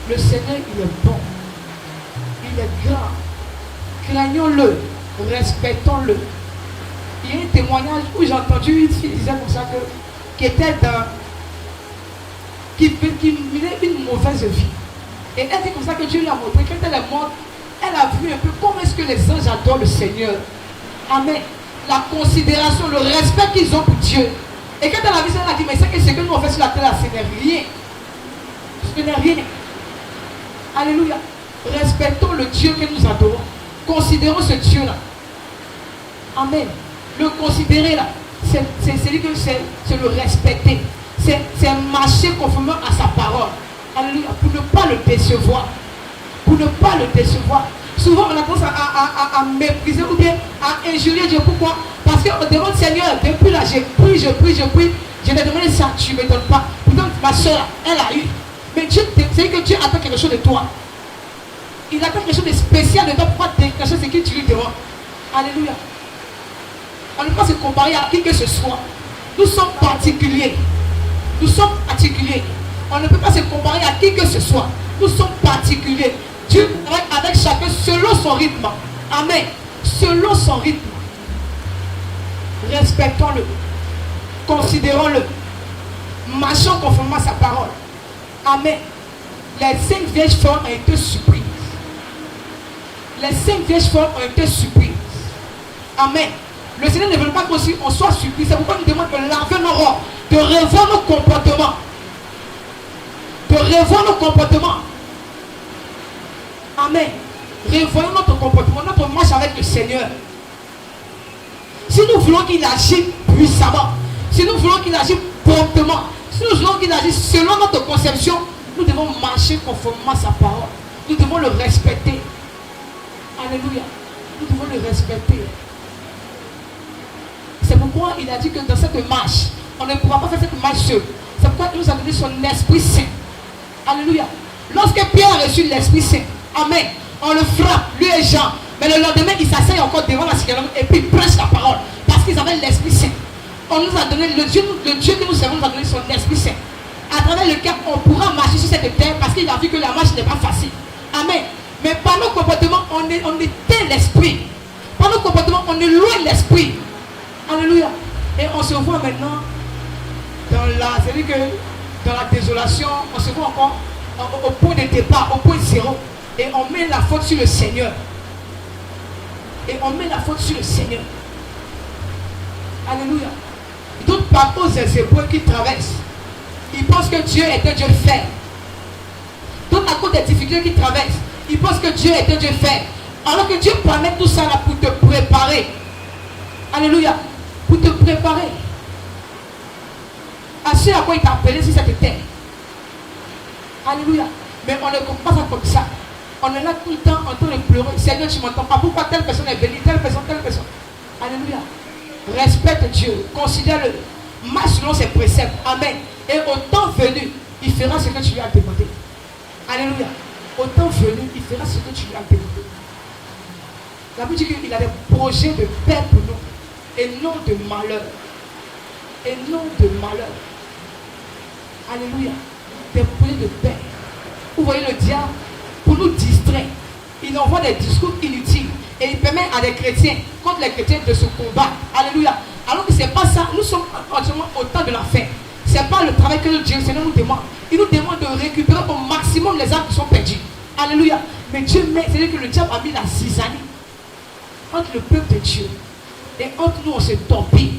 Le Seigneur, il est bon. Il est grand. Craignons-le. Respectons-le. Il y a un témoignage où j'ai entendu une fille disait comme ça qui était dans. Qui menait une mauvaise vie. Et elle dit comme ça que Dieu lui a montré. Quand elle est morte, elle a vu un peu comment est-ce que les anges adorent le Seigneur. Amen. La considération, le respect qu'ils ont pour Dieu. Et quand elle a vu ça, elle a dit, mais c'est que ce que nous on fait sur la terre, ce n'est rien. Ce n'est rien. Alléluia. Respectons le Dieu que nous adorons. Considérons ce Dieu-là. Amen. Le considérer là, c'est le respecter. C'est marcher conformément à sa parole. Alléluia. Pour ne pas le décevoir. Pour ne pas le décevoir. Souvent on a tendance à mépriser ou bien à injurier Dieu. Pourquoi? Parce qu'on demande Seigneur, depuis là j'ai pris. Je t'ai demandé ça, tu ne me donnes pas. Pourtant ma soeur, elle a eu. Mais Dieu, c'est que Dieu attend quelque chose de toi. Il attend quelque chose de spécial de toi pour pas déclencher ce que tu lui demandes. Alléluia. On ne peut pas se comparer à qui que ce soit. Nous sommes particuliers. Nous sommes particuliers. On ne peut pas se comparer à qui que ce soit. Nous sommes particuliers. Dieu travaille avec chacun selon son rythme. Amen. Selon son rythme. Respectons-le. Considérons-le. Marchons conformément à sa parole. Amen. Les 5 vierges folles ont été surprises. Les 5 vierges folles ont été surprises. Amen. Le Seigneur ne veut pas qu'on soit surpris. C'est pourquoi il nous demande de laver nos robes, de revoir nos comportements. De revoir nos comportements. Amen. Revoyons notre comportement, notre marche avec le Seigneur. Si nous voulons qu'il agisse puissamment, si nous voulons qu'il agisse promptement, si nous voulons qu'il agisse selon notre conception, nous devons marcher conformément à sa parole. Nous devons le respecter. Alléluia. Nous devons le respecter. C'est pourquoi il a dit que dans cette marche, on ne pourra pas faire cette marche seul. C'est pourquoi il nous a donné son Esprit Saint. Alléluia. Lorsque Pierre a reçu l'Esprit Saint, amen, on le frappe, lui et Jean. Mais le lendemain, il s'asseye encore devant la synagogue et puis il prêche la parole. Parce qu'ils avaient l'Esprit Saint. On nous a donné, le Dieu que nous servons nous a donné son Esprit Saint. À travers lequel on pourra marcher sur cette terre parce qu'il a vu que la marche n'est pas facile. Amen. Mais par nos comportements, on éteint l'esprit. Par nos comportements, on éloigne l'esprit. Alléluia. Et on se voit maintenant c'est-à-dire que dans la désolation, on se voit encore au point de départ, au point zéro. Et on met la faute sur le Seigneur. Et on met la faute sur le Seigneur. Alléluia. D'autres par cause des épreuves qui traversent, ils pensent que Dieu est un Dieu ferme. D'autres à cause des difficultés qui traversent, ils pensent que Dieu est un Dieu ferme. Alors que Dieu permet tout ça là pour te préparer. Alléluia. Pour te préparer à ce à quoi il t'a appelé sur cette terre. Alléluia. Mais on ne comprend pas ça comme ça. On est là tout le temps en train de pleurer. Seigneur, tu m'entends pas. Pourquoi telle personne est bénie, telle personne. Alléluia. Respecte Dieu. Considère-le. Marche selon ses préceptes. Amen. Et au temps venu, il fera ce que tu lui as demandé. Alléluia. Au temps venu, il fera ce que tu lui as demandé. La Bible dit qu'il a des projets de paix pour nous. Et non de malheur. Et non de malheur. Alléluia. Des projets de paix. Vous voyez le diable, pour nous distraire, il envoie des discours inutiles. Et il permet à des chrétiens, contre les chrétiens, de se combattre. Alléluia. Alors que ce n'est pas ça. Nous sommes entièrement au temps de la fin. Ce n'est pas le travail que le Seigneur nous demande. Il nous demande de récupérer au maximum les âmes qui sont perdues. Alléluia. Mais Dieu met, c'est-à-dire que le diable a mis la zizanie entre le peuple de Dieu. Et entre nous, on se torpille.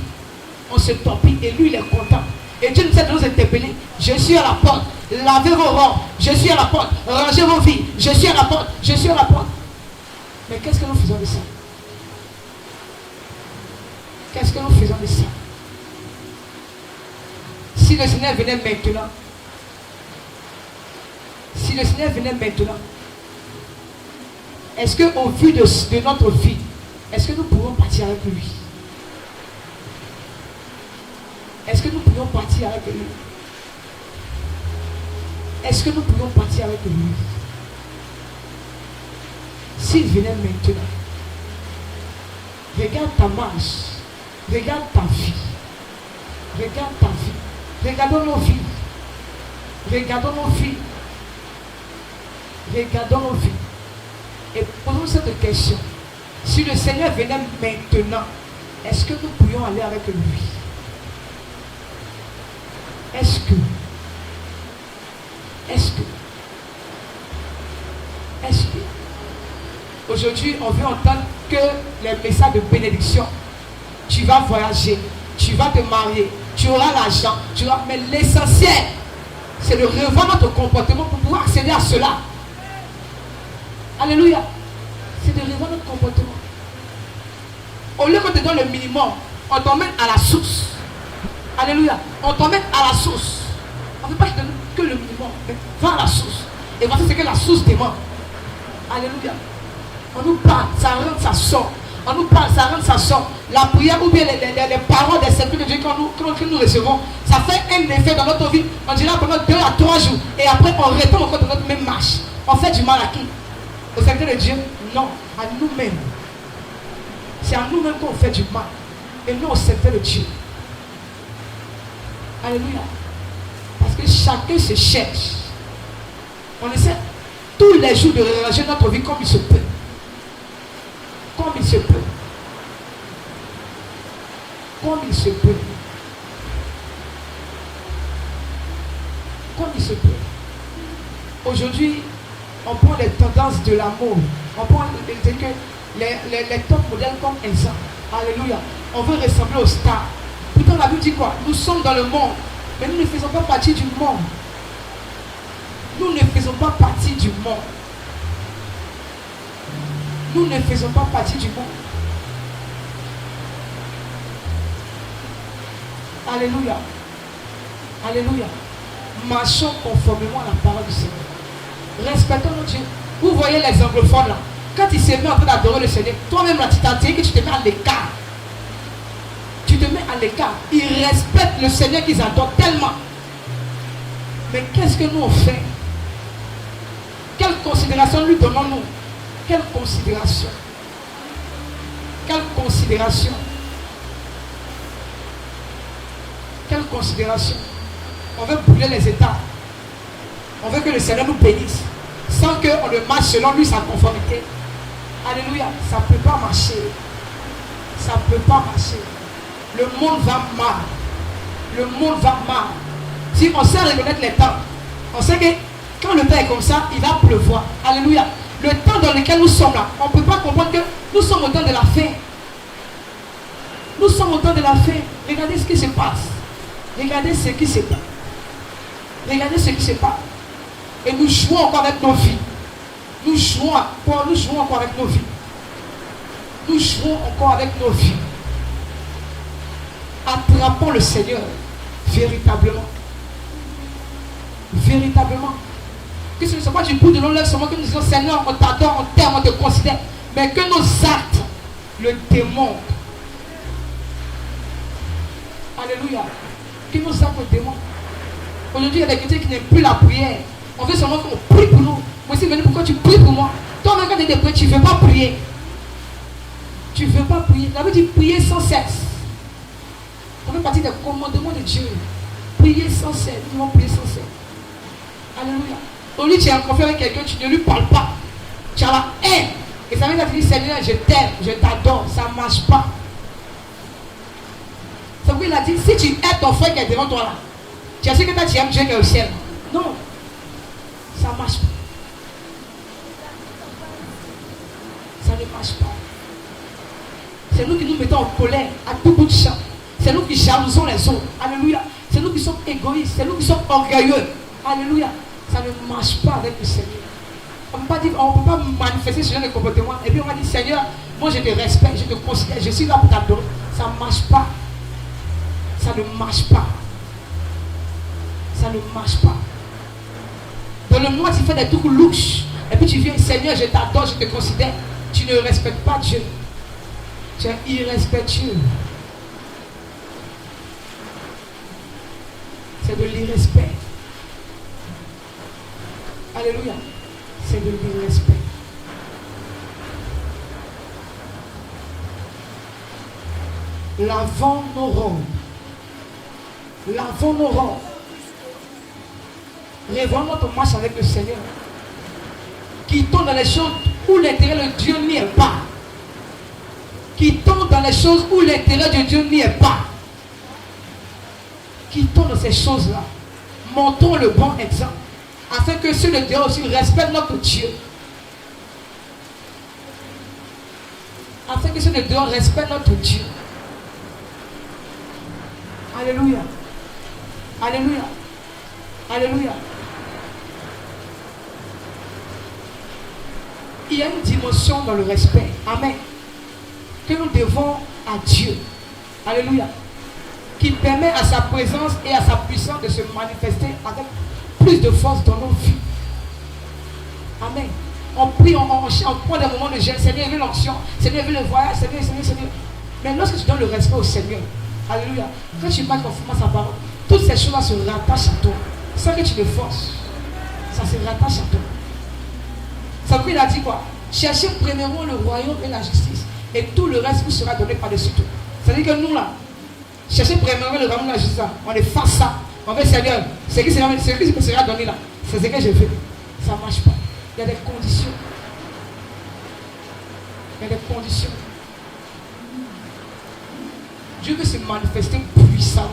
On se torpille. Et lui, il est content. Et Dieu nous a de nous interpeller. Je suis à la porte. Lavez vos robes. Je suis à la porte. Rangez vos vies. Je suis à la porte. Je suis à la porte. Mais qu'est-ce que nous faisons de ça? Qu'est-ce que nous faisons de ça? Si le Seigneur venait maintenant, est-ce qu'au vu de notre vie, est-ce que nous pourrons partir avec lui? Est-ce que nous pourrions partir avec lui? Est-ce que nous pourrions partir avec lui? S'il venait maintenant, regarde ta marche, regarde ta vie, regarde ta vie, regardons nos vies, regardons nos vies, regardons nos vies, et posons cette question. Si le Seigneur venait maintenant, est-ce que nous pourrions aller avec lui? Est-ce que aujourd'hui on veut entendre que les messages de bénédiction, tu vas voyager, tu vas te marier, tu auras l'argent, mais l'essentiel c'est de revoir notre comportement pour pouvoir accéder à cela. Alléluia. C'est de revoir notre comportement. Au lieu qu'on te donne le minimum, on t'emmène à la source. Alléluia. On t'emmène à la source. On ne veut pas te donner que le minimum, mais va à la source. Et voici ce que la source demande. Alléluia. On nous parle, ça rentre, ça sort. On nous parle, ça rentre, ça sort. La prière ou bien les paroles des services de Dieu que nous recevons, ça fait un effet dans notre vie. On dirait pendant 2 à 3 jours. Et après, on retombe encore dans notre même marche. On fait du mal à qui? Au serviteur de Dieu? Non, à nous-mêmes. C'est à nous-mêmes qu'on fait du mal. Et non au serviteur de Dieu. Alléluia. Parce que chacun se cherche. On essaie tous les jours de réarranger notre vie comme il se peut. Comme il se peut. Comme il se peut. Comme il se peut. Aujourd'hui, on prend les tendances de l'amour. On prend les top modèles comme exemple. Alléluia. On veut ressembler aux stars. Pourtant la Bible dit quoi? Nous sommes dans le monde. Mais nous ne faisons pas partie du monde. Nous ne faisons pas partie du monde. Nous ne faisons pas partie du monde. Alléluia. Alléluia. Marchons conformément à la parole du Seigneur. Respectons notre Dieu. Vous voyez les anglophones là. Quand ils se mettent en train d'adorer le Seigneur, toi-même là, tu t'en dis que tu te mets à l'écart. Tu te mets à l'écart. Ils respectent le Seigneur qu'ils adorent tellement. Mais qu'est-ce que nous on fait? Quelle considération lui donnons-nous? Quelle considération? Quelle considération? Quelle considération? On veut brûler les états. On veut que le Seigneur nous bénisse. Sans qu'on ne marche selon lui, sa conformité. Alléluia. Ça ne peut pas marcher. Ça ne peut pas marcher. Le monde va mal. Le monde va mal. Si on sait reconnaître les temps, on sait que quand le Père est comme ça, il va pleuvoir. Alléluia. Le temps dans lequel nous sommes là, on ne peut pas comprendre que nous sommes au temps de la fin. Nous sommes au temps de la fin. Regardez ce qui se passe. Regardez ce qui se passe. Regardez ce qui se passe. Et nous jouons encore avec nos vies. Nous jouons encore avec nos vies. Nous jouons encore avec nos vies. Attrapons le Seigneur véritablement. Véritablement. Que ce ne soit pas du bout de nos lèvres seulement que nous disons Seigneur, on t'adore, on t'aime, on te considère. Mais que nos actes le démontrent. Alléluia. Que nos actes le démontrent. Aujourd'hui, il y a des chrétiens qui n'aiment plus la prière. On veut seulement qu'on prie pour nous. Moi aussi, venez pourquoi tu pries pour moi. Toi-même, quand tu es prier, tu ne veux pas prier. Tu ne veux pas prier. Ça veut dire prier sans cesse. On fait partie des commandements de Dieu. Prier sans cesse. Nous devons prier sans cesse. Alléluia. Au lieu tu es en conflit avec quelqu'un, tu ne lui parles pas. Tu as la haine. Et ça veut dire que tu dis Seigneur, je t'aime, je t'adore. Ça ne marche pas. C'est pourquoi il a dit, si tu aimes ton frère qui est devant toi là, tu as su que toi tu aimes Dieu qui est au ciel. Non. Ça ne marche pas. Ça ne marche pas. C'est nous qui nous mettons en colère à tout bout de champ. C'est nous qui jalousons les autres. Alléluia. C'est nous qui sommes égoïstes. C'est nous qui sommes orgueilleux. Alléluia. Ça ne marche pas avec le Seigneur. On ne peut pas manifester ce genre de comportement. Et puis on va dire Seigneur, moi je te respecte, je te considère, je suis là pour t'adorer. Ça ne marche pas. Ça ne marche pas. Ça ne marche pas. Dans le mois, tu fais des trucs louches. Et puis tu viens, Seigneur, je t'adore, je te considère. Tu ne respectes pas Dieu. Tu es irrespectueux. C'est de l'irrespect. Alléluia. C'est de l'irrespect. Lavons nos robes. Lavons nos robes. Révélons notre marche avec le Seigneur. Quittons dans les choses où l'intérêt de Dieu n'y est pas. Quittons dans les choses où l'intérêt de Dieu n'y est pas. Quittons dans ces choses-là. Montrons le bon exemple. Afin que ceux de Dieu aussi respectent notre Dieu. Afin que ceux de Dieu respectent notre Dieu. Alléluia. Alléluia. Alléluia. Il y a une dimension dans le respect. Amen. Que nous devons à Dieu. Alléluia. Qui permet à sa présence et à sa puissance de se manifester avec plus de force dans nos vies. Amen. On prie, on prend des moments de gêne. Seigneur, il veut l'onction. Seigneur, il veut le voyage. Seigneur. Mais lorsque tu donnes le respect au Seigneur, alléluia, quand tu marches conformément à sa parole, toutes ces choses-là se rattachent à toi. Sans que tu te forces. Ça se rattache à toi. Ça veut dire, il a dit quoi? Cherchez premièrement le royaume et la justice. Et tout le reste vous sera donné par-dessus tout. C'est-à-dire que nous là, cherchez premièrement le royaume et la justice. On est face à ça. On veut Seigneur, ce qui sera donné là, c'est ce que je fais. Ça ne marche pas. Il y a des conditions. Il y a des conditions. Dieu veut se manifester puissamment.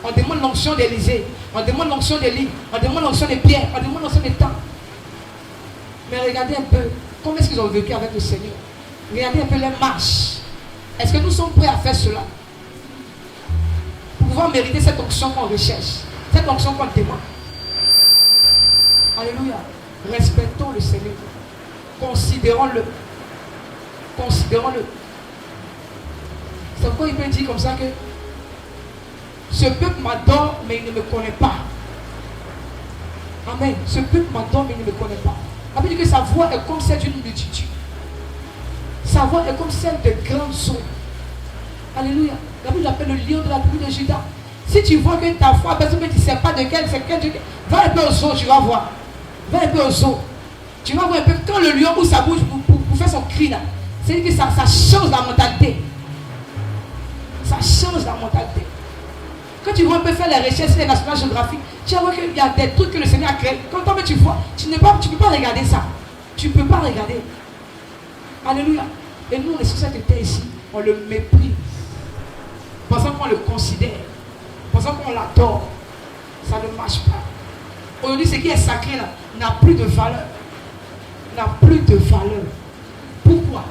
On demande l'onction d'Élysée, on demande l'onction d'Élie, on demande l'onction de Pierre, on demande l'onction de temps. Mais regardez un peu, comment est-ce qu'ils ont vécu avec le Seigneur? Regardez un peu les marches. Est-ce que nous sommes prêts à faire cela? Pour pouvoir mériter cette onction qu'on recherche, cette onction qu'on demande. Alléluia. Respectons le Seigneur. Considérons-le. Considérons-le. C'est pourquoi il peut dire comme ça que ce peuple m'adore, mais il ne me connaît pas. Amen. Ce peuple m'adore, mais il ne me connaît pas. Ça veut dire que sa voix est comme celle d'une multitude. Sa voix est comme celle de grandes eaux. Alléluia. La Bible l'appelle le lion de la tribu de Juda. Si tu vois que ta foi, parce que tu ne sais pas de quel, c'est quel Dieu, va un peu au zoo, tu vas voir. Va un peu au zoo. Tu vas voir un peu, quand le lion ouvre sa bouche pour faire son cri là, c'est que ça change la mentalité. Ça change la mentalité. Quand tu vas un peu faire les recherches sur les National Geographic, tu vas voir qu'il y a des trucs que le Seigneur a créés. Quand toi tu vois, tu ne peux pas regarder ça. Tu ne peux pas regarder. Alléluia. Et nous, les sociétés ici, on le méprise. Pensant qu'on le considère. Pensant qu'on l'adore. Ça ne marche pas. Aujourd'hui, ce qui est sacré là n'a plus de valeur. N'a plus de valeur. Pourquoi?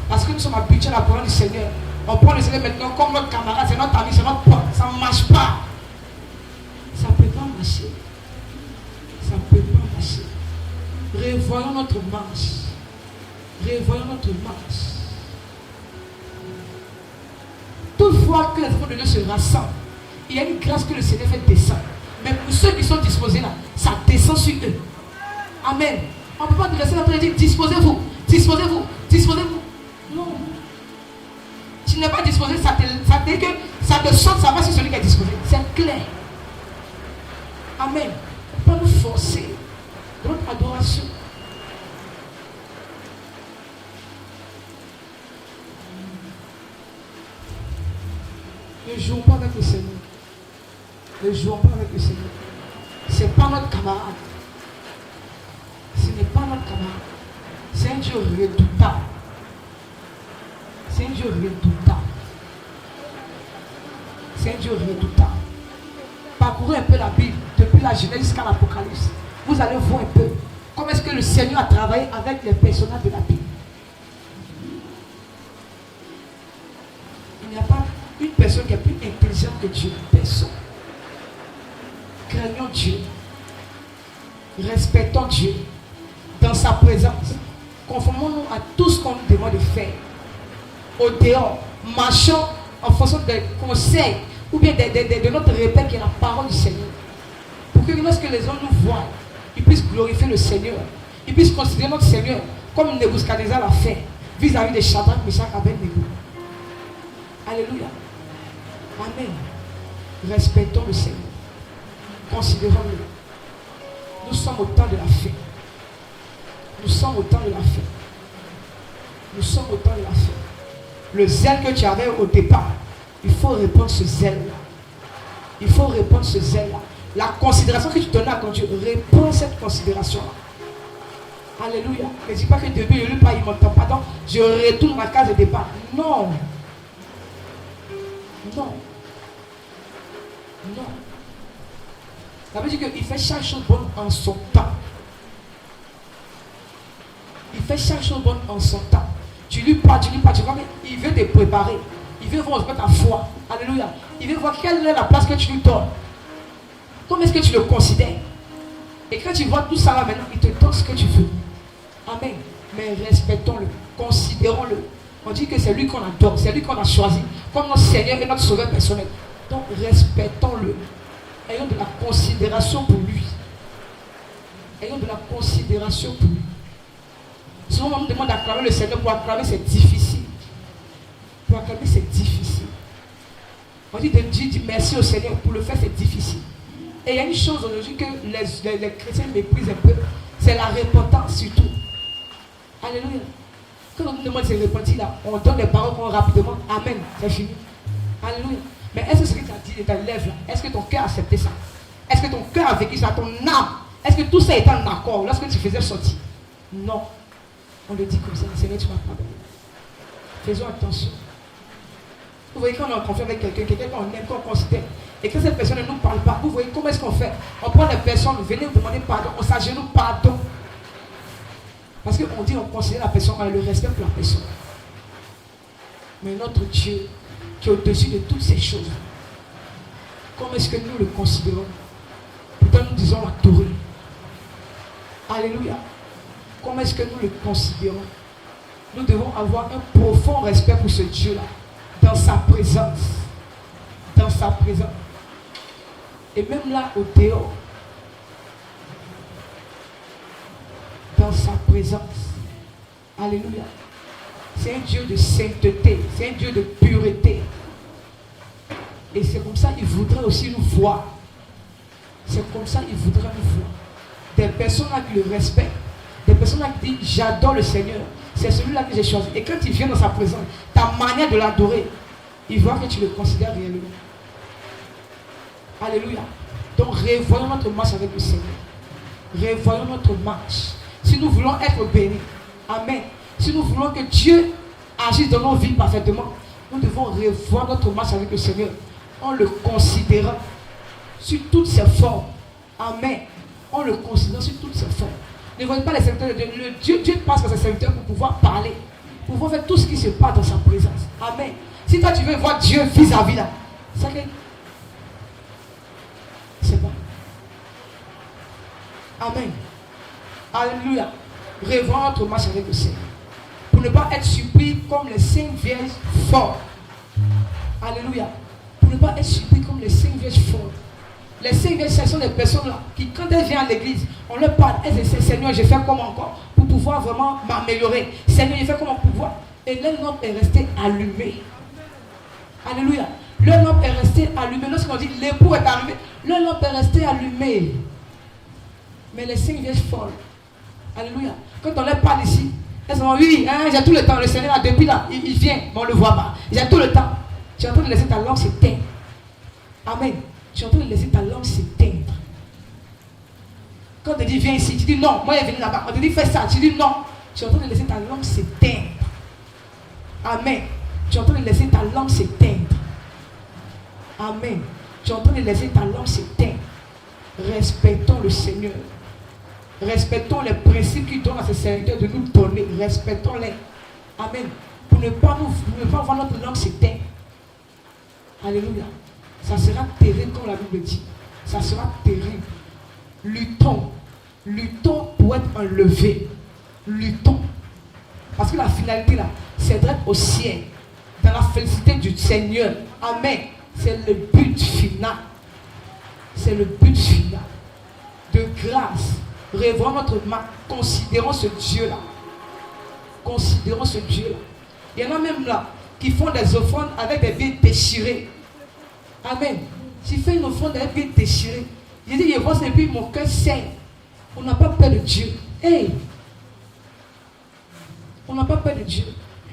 Parce que nous sommes habitués à la parole du Seigneur. On prend le Seigneur maintenant comme notre camarade, c'est notre ami, c'est notre pote. Ça ne marche pas. Ça ne peut pas marcher. Ça ne peut pas marcher. Revoyons notre marche. Revoyons notre marche. Toutefois que les enfants de Dieu se rassemblent, il y a une grâce que le Seigneur fait descendre. Mais pour ceux qui sont disposés là, ça descend sur eux. Amen. On ne peut pas rester là et dire disposez-vous, disposez-vous, disposez-vous. Non. Tu n'es pas disposé, ça te saute, ça va sur celui qui est disposé. C'est clair. Amen. On ne peut pas nous forcer dans notre adoration. Ne jouons pas avec le Seigneur. Ne jouons pas avec le Seigneur. Ce n'est pas notre camarade. Ce n'est pas notre camarade. C'est un Dieu redoutable. C'est un Dieu redoutable. C'est un Dieu redoutable. Parcourez un peu la Bible, depuis la Genèse jusqu'à l'Apocalypse. Vous allez voir un peu comment est-ce que le Seigneur a travaillé avec les personnages de la Bible. Il n'y a pas une personne qui est plus intelligente que Dieu. Personne. Craignons Dieu. Respectons Dieu. Dans sa présence. Conformons-nous à tout ce qu'on nous demande de faire. Au dehors, marchons en fonction des conseils ou bien de notre repère qui est la parole du Seigneur. Pour que lorsque les hommes nous voient, ils puissent glorifier le Seigneur. Ils puissent considérer notre Seigneur comme Nebuchadnezzar l'a fait vis-à-vis de Shadrach, Meshach, Abednego. Alléluia. Amen. Respectons le Seigneur. Considérons-le. Nous sommes au temps de la fin. Nous sommes au temps de la fin. Nous sommes au temps de la fin. Le zèle que tu avais au départ, il faut répondre ce zèle-là. Il faut répondre ce zèle-là. La considération que tu donnais à ton Dieu, réponds cette considération-là. Alléluia. Ne dis pas que Dieu ne pas, il m'entend pas. Donc, je retourne à la case de départ. Non. Non. Non. Ça veut dire qu'il fait chaque chose bonne en son temps. Il fait chaque chose bonne en son temps. Tu lui parles, tu vois, mais il veut te préparer. Il veut voir ta foi. Alléluia. Il veut voir quelle est la place que tu lui donnes. Comment est-ce que tu le considères? Et quand tu vois tout ça là maintenant, il te donne ce que tu veux. Amen. Mais respectons-le. Considérons-le. On dit que c'est lui qu'on adore, c'est lui qu'on a choisi comme notre Seigneur et notre Sauveur personnel. Donc respectons-le. Ayons de la considération pour lui. Ayons de la considération pour lui. Souvent on nous demande d'acclamer le Seigneur. Pour acclamer c'est difficile. Pour acclamer c'est difficile. On dit de dire merci au Seigneur. Pour le faire c'est difficile. Et il y a une chose aujourd'hui que les chrétiens méprisent un peu. C'est la repentance surtout. Alléluia. Quand on nous demande de se repentir là, on donne des paroles rapidement. Amen. C'est fini. Alléluia. Mais est-ce que ce que tu as dit de ta lèvre là, est-ce que ton cœur a accepté ça? Est-ce que ton cœur a vécu ça? Ton âme? Est-ce que tout ça est en accord lorsque tu faisais sortir? Non. On le dit comme ça. Seigneur, tu m'as pardonné. Faisons attention. Vous voyez quand on est en confiance avec quelqu'un qu'on aime, qu'on considère, et que cette personne ne nous parle pas, vous voyez comment est-ce qu'on fait? On prend les personnes, venez nous demander pardon, on s'agenouille pardon. Parce qu'on dit on considère la personne, on a le respect pour la personne. Mais notre Dieu, qui est au-dessus de toutes ces choses, comment est-ce que nous le considérons? Pourtant nous disons l'adorer. Alléluia. Comment est-ce que nous le considérons? Nous devons avoir un profond respect pour ce Dieu-là, dans sa présence. Dans sa présence. Et même là, au dehors, dans sa présence. Alléluia. C'est un Dieu de sainteté, c'est un Dieu de pureté. Et c'est comme ça qu'il voudrait aussi nous voir. C'est comme ça qu'il voudrait nous voir. Des personnes là qui le respectent. Des personnes là qui disent j'adore le Seigneur. C'est celui-là que j'ai choisi. Et quand il vient dans sa présence, ta manière de l'adorer, il voit que tu le considères réellement. Alléluia. Donc revoyons notre marche avec le Seigneur. Revoyons notre marche. Si nous voulons être bénis, amen. Si nous voulons que Dieu agisse dans nos vies parfaitement, nous devons revoir notre marche avec le Seigneur en le considérant sur toutes ses formes. Amen. En le considérant sur toutes ses formes. Ne voyez pas les serviteurs de Dieu. Dieu passe par ses serviteurs pour pouvoir parler, pour pouvoir faire tout ce qui se passe dans sa présence. Amen. Si toi tu veux voir Dieu vis-à-vis là, c'est que c'est pas. Amen. Alléluia. Revoyons notre marche avec le Seigneur. Pour ne pas être surpris comme les 5 vierges folles. Alléluia. Pour ne pas être surpris comme les 5 vierges folles. Les 5 vierges, ce sont des personnes là qui, quand elles viennent à l'église, on leur parle. Elles disent Seigneur, je fais comment encore pour pouvoir vraiment m'améliorer. Seigneur, je fais comment pour pouvoir. Et leur lampe est restée allumée. Alléluia. Leur lampe est restée allumée. Lorsqu'on dit l'époux est allumé, leur lampe est restée allumée. Mais les 5 vierges folles, alléluia, quand on leur parle ici, elles sont oui, hein, j'ai tout le temps, le Seigneur là, depuis là, il vient, mais on ne le voit pas. J'ai tout le temps. Tu es en train de laisser ta lampe s'éteindre. Amen. Tu es en train de laisser ta lampe s'éteindre. Quand on te dit viens ici, tu dis non, moi je vais venir là-bas. On te dit fais ça, tu dis non. Tu es en train de laisser ta lampe s'éteindre. Amen. Tu es en train de laisser ta lampe s'éteindre. Amen. Tu es en train de laisser ta lampe s'éteindre. Respectons le Seigneur. Respectons les principes qu'il donne à ses serviteurs de nous donner. Respectons-les. Amen. Pour ne pas voir notre lampe s'éteindre. Alléluia. Ça sera terrible comme la Bible dit. Ça sera terrible. Luttons. Luttons pour être enlevés. Luttons. Parce que la finalité là, c'est d'être au ciel. Dans la félicité du Seigneur. Amen. C'est le but final. C'est le but final. De grâce. Revoyons notre main. Considérons ce Dieu-là. Considérons ce Dieu-là. Il y en a même là qui font des offrandes avec des billes déchirées. Amen. Tu fais une offrande avec des billes déchirées. Je dis, je vois ça et puis mon cœur saigne. On n'a pas peur de Dieu. Hey! On n'a pas peur de Dieu.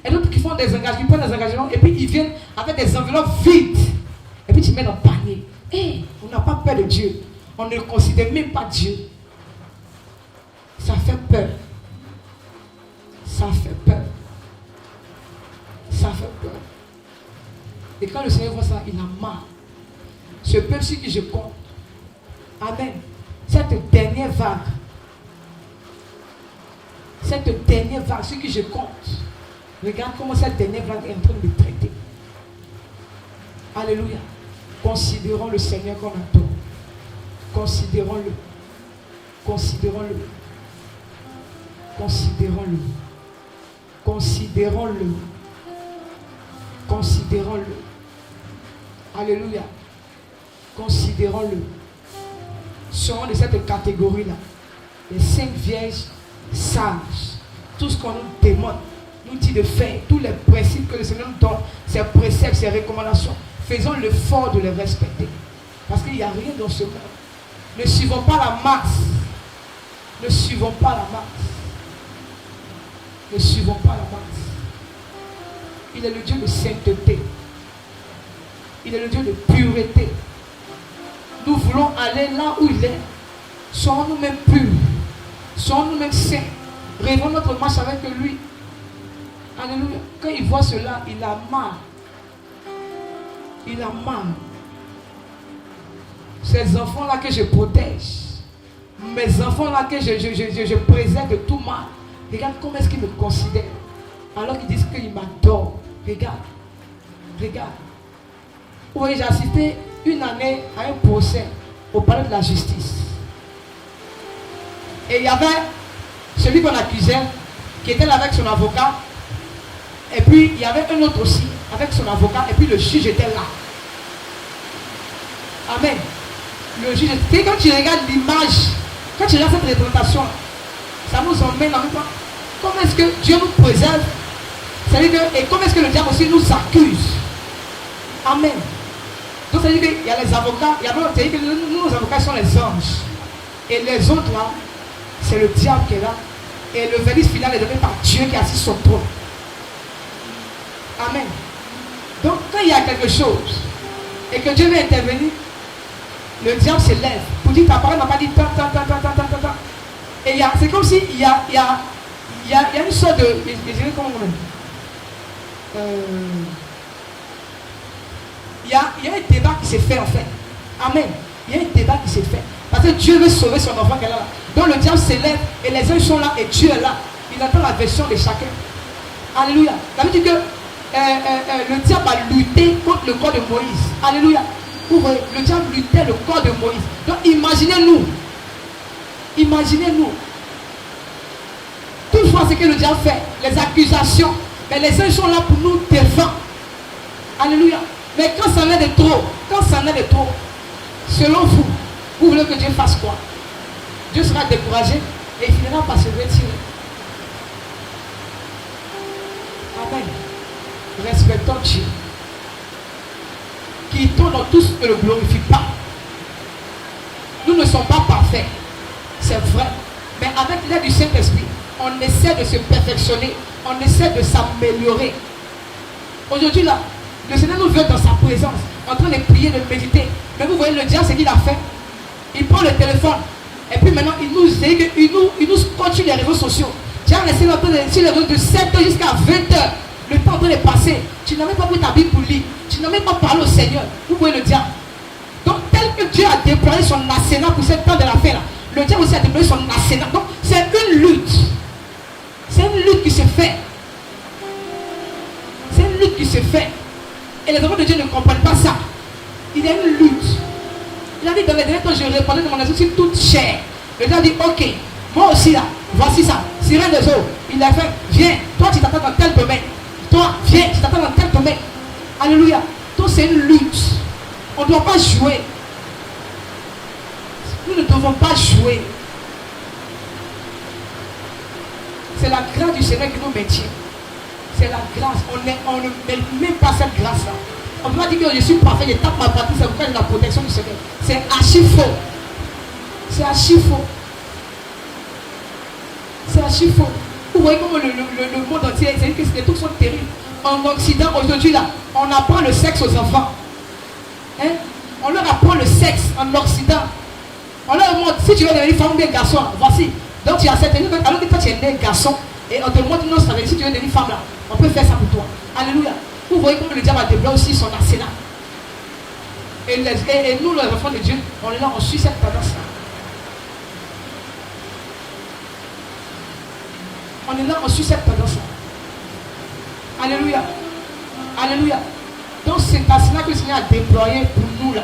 Et d'autres qui font des engagements, qui prennent des engagements et puis ils viennent avec des enveloppes vides. Et puis tu mets dans le panier. Hey! On n'a pas peur de Dieu. On ne considère même pas Dieu. Ça fait peur. Ça fait peur. Ça fait peur. Et quand le Seigneur voit ça, il a marre. Ce peuple sur qui je compte. Amen. Cette dernière vague. Cette dernière vague sur qui je compte. Regarde comment cette dernière vague est en train de me traiter. Alléluia. Considérons le Seigneur comme un don. Considérons-le. Considérons-le. Considérons-le. Considérons-le. Considérons-le. Alléluia. Considérons-le. Serons de cette catégorie-là. Les 5 vierges sages. Tout ce qu'on nous demande, nous dit de faire, tous les principes que le Seigneur nous donne, ses préceptes, ses recommandations, faisons l'effort de les respecter. Parce qu'il n'y a rien dans ce monde. Ne suivons pas la masse. Ne suivons pas la masse. Ne suivons pas la masse. Il est le Dieu de sainteté. Il est le Dieu de pureté. Nous voulons aller là où il est. Soyons nous-mêmes purs. Soyons nous-mêmes saints. Rêvons notre marche avec lui. Alléluia. Quand il voit cela, il a marre. Il a marre. Ces enfants-là que je protège. Mes enfants-là que je préserve de tout mal. Regarde comment est-ce qu'ils me considèrent. Alors qu'ils disent qu'ils m'adorent. Regarde. Regarde. Vous voyez, j'ai assisté une année à un procès au palais de la justice. Et il y avait celui qu'on accusait qui était là avec son avocat. Et puis il y avait un autre aussi avec son avocat. Et puis le juge était là. Amen. Le juge était... Quand tu regardes l'image, quand tu regardes cette représentation, ça nous emmène en même temps. Comment est-ce que Dieu nous préserve? C'est-à-dire que, et comment est-ce que le diable aussi nous accuse? Amen. Donc ça veut dire qu'il y a les avocats, il y a même, ça veut dire que nos avocats sont les anges. Et les autres là, c'est le diable qui est là. Et le verdict final est donné par Dieu qui est assis sur le trône. Amen. Donc quand il y a quelque chose et que Dieu veut intervenir, le diable se lève pour dire ta parole n'a pas dit tant. Et c'est comme si il y a une sorte de. Je dirais comment on dit. Il y a un débat qui s'est fait en fait. Amen. Il y a un débat qui s'est fait. Parce que Dieu veut sauver son enfant qu'elle est là. Donc le diable s'élève et les uns sont là et Dieu est là. Il entend la version de chacun. Alléluia. Ça veut dire que le diable a lutté contre le corps de Moïse. Alléluia. Vous voyez, le diable luttait le corps de Moïse. Donc imaginez-nous. Imaginez-nous. Toutefois, ce que le diable fait, les accusations, mais les uns sont là pour nous défendre. Alléluia. Mais quand ça en est de trop, selon vous, vous voulez que Dieu fasse quoi? Dieu sera découragé et il finira par se retirer. Amen. Respectons Dieu. Quittons dans tout ce que ne le glorifie pas. Nous ne sommes pas parfaits. C'est vrai. Mais avec l'aide du Saint-Esprit, on essaie de se perfectionner. On essaie de s'améliorer. Aujourd'hui là, le Seigneur nous veut dans sa présence, en train de prier, de méditer. Mais vous voyez le diable, ce qu'il a fait. Il prend le téléphone. Et puis maintenant, il nous scotche les réseaux sociaux. Tu as laissé sur les réseaux de 7h jusqu'à 20h. Le temps de passer. Tu n'as même pas pris ta Bible pour lire. Tu n'as même pas parlé au Seigneur. Vous voyez le diable. Donc, tel que Dieu a déployé son arsenal pour cette temps de la fin là, le diable aussi a déployé son arsenal. Donc, c'est une lutte. C'est une lutte qui se fait. C'est une lutte qui se fait. Et les enfants de Dieu ne comprennent pas ça. Il y a une lutte. Il a dit dans les derniers temps, je répondais de mon esprit sur toute chair. Le diable dit, ok, moi aussi là, voici ça. Sirène des eaux. Il a fait, viens, toi tu t'attends dans tel domaine. Toi, viens, tu t'attends dans tel domaine. Alléluia. Donc c'est une lutte. On ne doit pas jouer. Nous ne devons pas jouer. C'est la grâce du Seigneur qui nous maintient. C'est la grâce. On ne mérite même pas cette grâce-là. On ne peut pas dire que je suis parfait, je tape ma partie, c'est pourquoi j'ai la protection du Seigneur. C'est archi faux. C'est archi faux. C'est archi faux. Vous voyez comment le monde entier, c'est que les trucs sont terribles. En Occident, aujourd'hui là, on apprend le sexe aux enfants. Hein? On leur apprend le sexe en Occident. On leur montre, si tu veux devenir femme ou bien garçon, voici. Donc tu as cette année, alors que toi tu es né garçon, et on te montre une autre stratégie, si tu veux devenir femme là, on peut faire ça pour toi. Alléluia. Vous voyez comment le diable a débloqué aussi son arsenal. Et nous, les enfants de Dieu, on est là, on suit cette tendance-là. On est là, on suit cette tendance-là. Alléluia. Alléluia. Donc cet arsenal que le Seigneur a déployé pour nous là,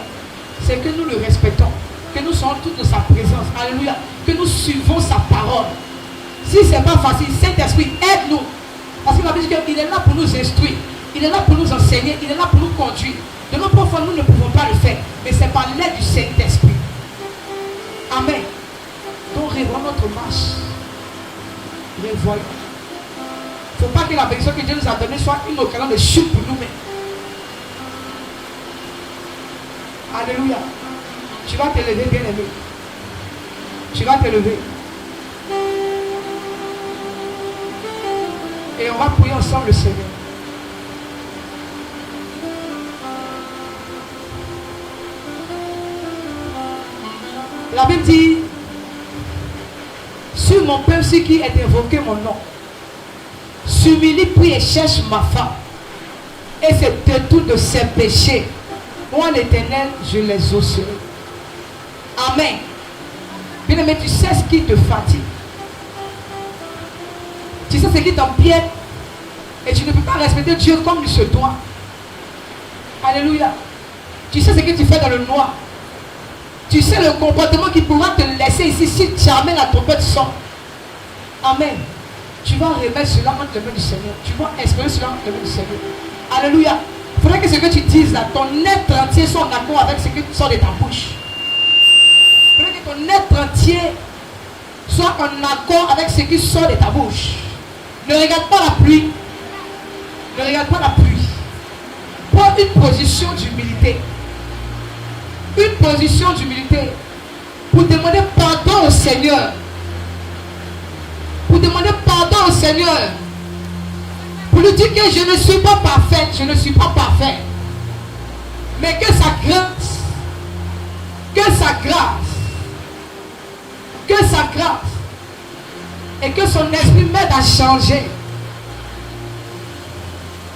c'est que nous le respectons, que nous sommes tous de sa présence. Alléluia. Que nous suivons sa parole. Si ce n'est pas facile, Saint-Esprit, aide-nous. Parce qu'il a dit qu'il est là pour nous instruire. Il est là pour nous enseigner. Il est là pour nous conduire. De nos propres nous ne pouvons pas le faire. Mais c'est par l'aide du Saint-Esprit. Amen. Donc revoyons notre marche. Revoyons. Il ne faut pas que la bénédiction que Dieu nous a donnée soit une occasion de chute pour nous-mêmes. Alléluia. Tu vas te lever, bien aimé. Tu vas te lever. Et on va prier ensemble le Seigneur. La Bible dit, sur mon peuple, ce qui est invoqué mon nom, s'humilie, prie et cherche ma femme, et se détourne de ses péchés. Moi, l'Éternel, je les osserai. Amen. Bien-aimé, tu sais ce qui te fatigue. Tu sais ce qui t'empiète. Et tu ne peux pas respecter Dieu comme il se doit. Alléluia. Tu sais ce que tu fais dans le noir. Tu sais le comportement qui pourra te laisser ici si jamais la trompette sort. Amen. Tu vas remettre cela entre les mains du Seigneur. Tu vas espérer cela entre les mains du Seigneur. Alléluia. Il faudrait que ce que tu dises là, ton être entier soit en accord avec ce qui sort de ta bouche. Il faudrait que ton être entier soit en accord avec ce qui sort de ta bouche. Ne regarde pas la pluie. Ne regarde pas la pluie. Prends une position d'humilité. une position d'humilité pour demander pardon au Seigneur. Pour demander pardon au Seigneur. Pour lui dire que je ne suis pas parfaite, je ne suis pas parfait. Mais que sa grâce, et que son esprit m'aide à changer.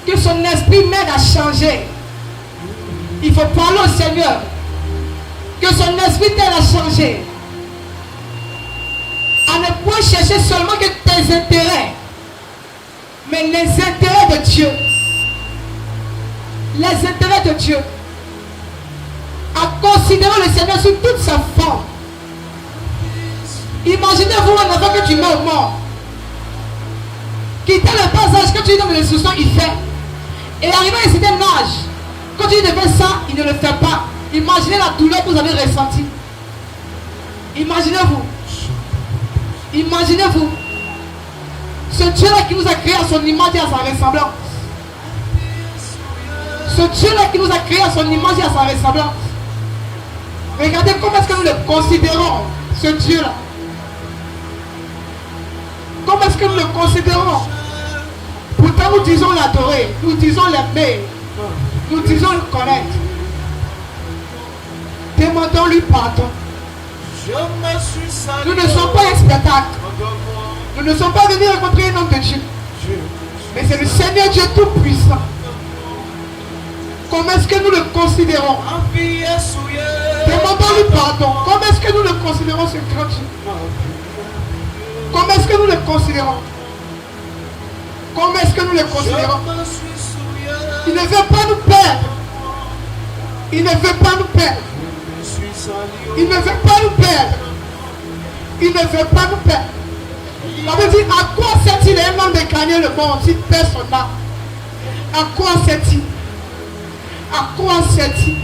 Que son esprit m'aide à changer. Il faut parler au Seigneur. Que son esprit t'aide à changer. À ne point chercher seulement que tes intérêts, mais les intérêts de Dieu. Les intérêts de Dieu. À considérer le Seigneur sous toute sa forme. Imaginez-vous un enfant que tu mets au monde, qui t'a le bas âge, quand tu lui donnes des instructions, il fait. Et arrivé à un certain âge, quand tu lui fais ça, il ne le fait pas. Imaginez la douleur que vous avez ressentie. Imaginez-vous. Imaginez-vous. Ce Dieu-là qui nous a créé à son image et à sa ressemblance. Ce Dieu-là qui nous a créé à son image et à sa ressemblance. Regardez comment est-ce que nous le considérons, ce Dieu-là. Comment est-ce que nous le considérons? Pourtant nous disons l'adorer, nous disons l'aimer, nous disons le connaître. Demandons-lui pardon. Nous ne sommes pas un spectacle. Nous ne sommes pas venus rencontrer un homme de Dieu. Mais c'est le Seigneur Dieu Tout-Puissant. Comment est-ce que nous le considérons? Demandons-lui pardon. Comment est-ce que nous le considérons, ce grand Dieu? Comment est-ce que nous le considérons? Comment est-ce que nous le considérons? Il ne veut pas nous perdre. Il ne veut pas nous perdre. Il ne veut pas nous perdre. Il ne veut pas nous perdre. La Bible dit, à quoi sert-il un homme de gagner le monde s'il perd son âme? À quoi sert-il? À quoi sert-il?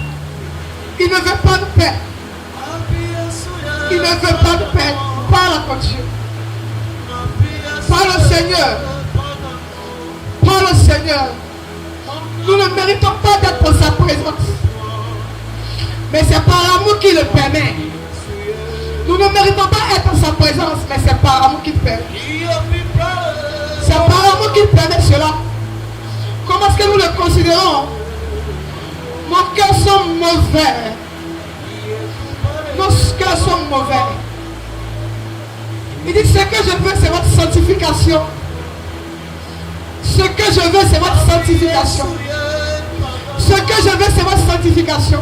Il ne veut pas nous perdre. Il ne veut pas nous perdre. Parle à ton Dieu. Parle au Seigneur. Parle au Seigneur. Nous ne méritons pas d'être pour sa présence. Mais c'est par l'amour qui le permet. Nous ne méritons pas être en sa présence, mais c'est par l'amour qui le permet. C'est par l'amour qui permet cela. Comment est-ce que nous le considérons? Nos cœurs sont mauvais. Nos cœurs sont mauvais. Il dit, ce que je veux, c'est votre sanctification. Ce que je veux, c'est votre sanctification. Ce que je veux, c'est votre sanctification.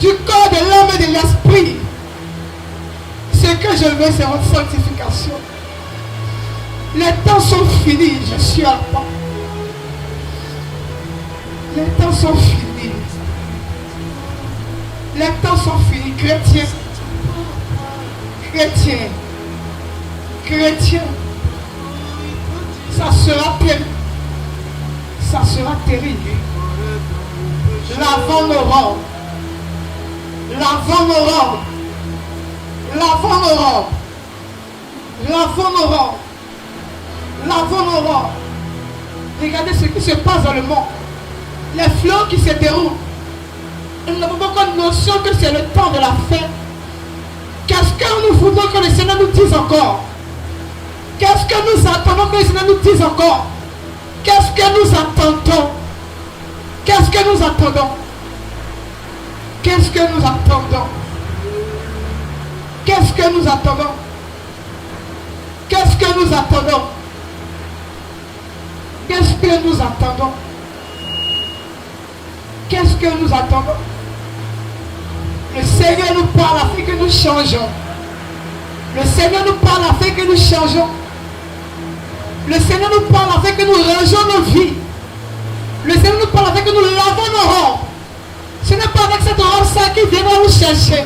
Du corps, de l'âme et de l'esprit. Ce que je veux, c'est votre sanctification. Les temps sont finis, je suis à la porte. Les temps sont finis. Les temps sont finis, chrétiens. Chrétiens. Chrétiens. Ça sera terrible. Ça sera terrible. Lavons nos robes. Lavons nos robes. Lavons nos robes. Lavons nos robes. Lavons nos robes. Regardez ce qui se passe dans le monde. Les fleurs qui se déroulent. Nous n'avons pas encore notion que c'est le temps de la fête. Qu'est-ce que nous voudrons que le Seigneur nous dise encore? Qu'est-ce que nous attendons que le Seigneur nous dise encore? Qu'est-ce que nous attendons? Qu'est-ce que nous attendons? Qu'est-ce que nous attendons? Qu'est-ce que nous attendons? Qu'est-ce que nous attendons? Qu'est-ce que nous attendons? Qu'est-ce que nous attendons? Le Seigneur nous parle afin que nous changeons. Le Seigneur nous parle afin que nous changeons. Le Seigneur nous parle afin que nous rangeons nos vies. Le Seigneur nous parle afin que nous lavons nos robes. Ce n'est pas avec cette robe sale qu'il viendra nous chercher.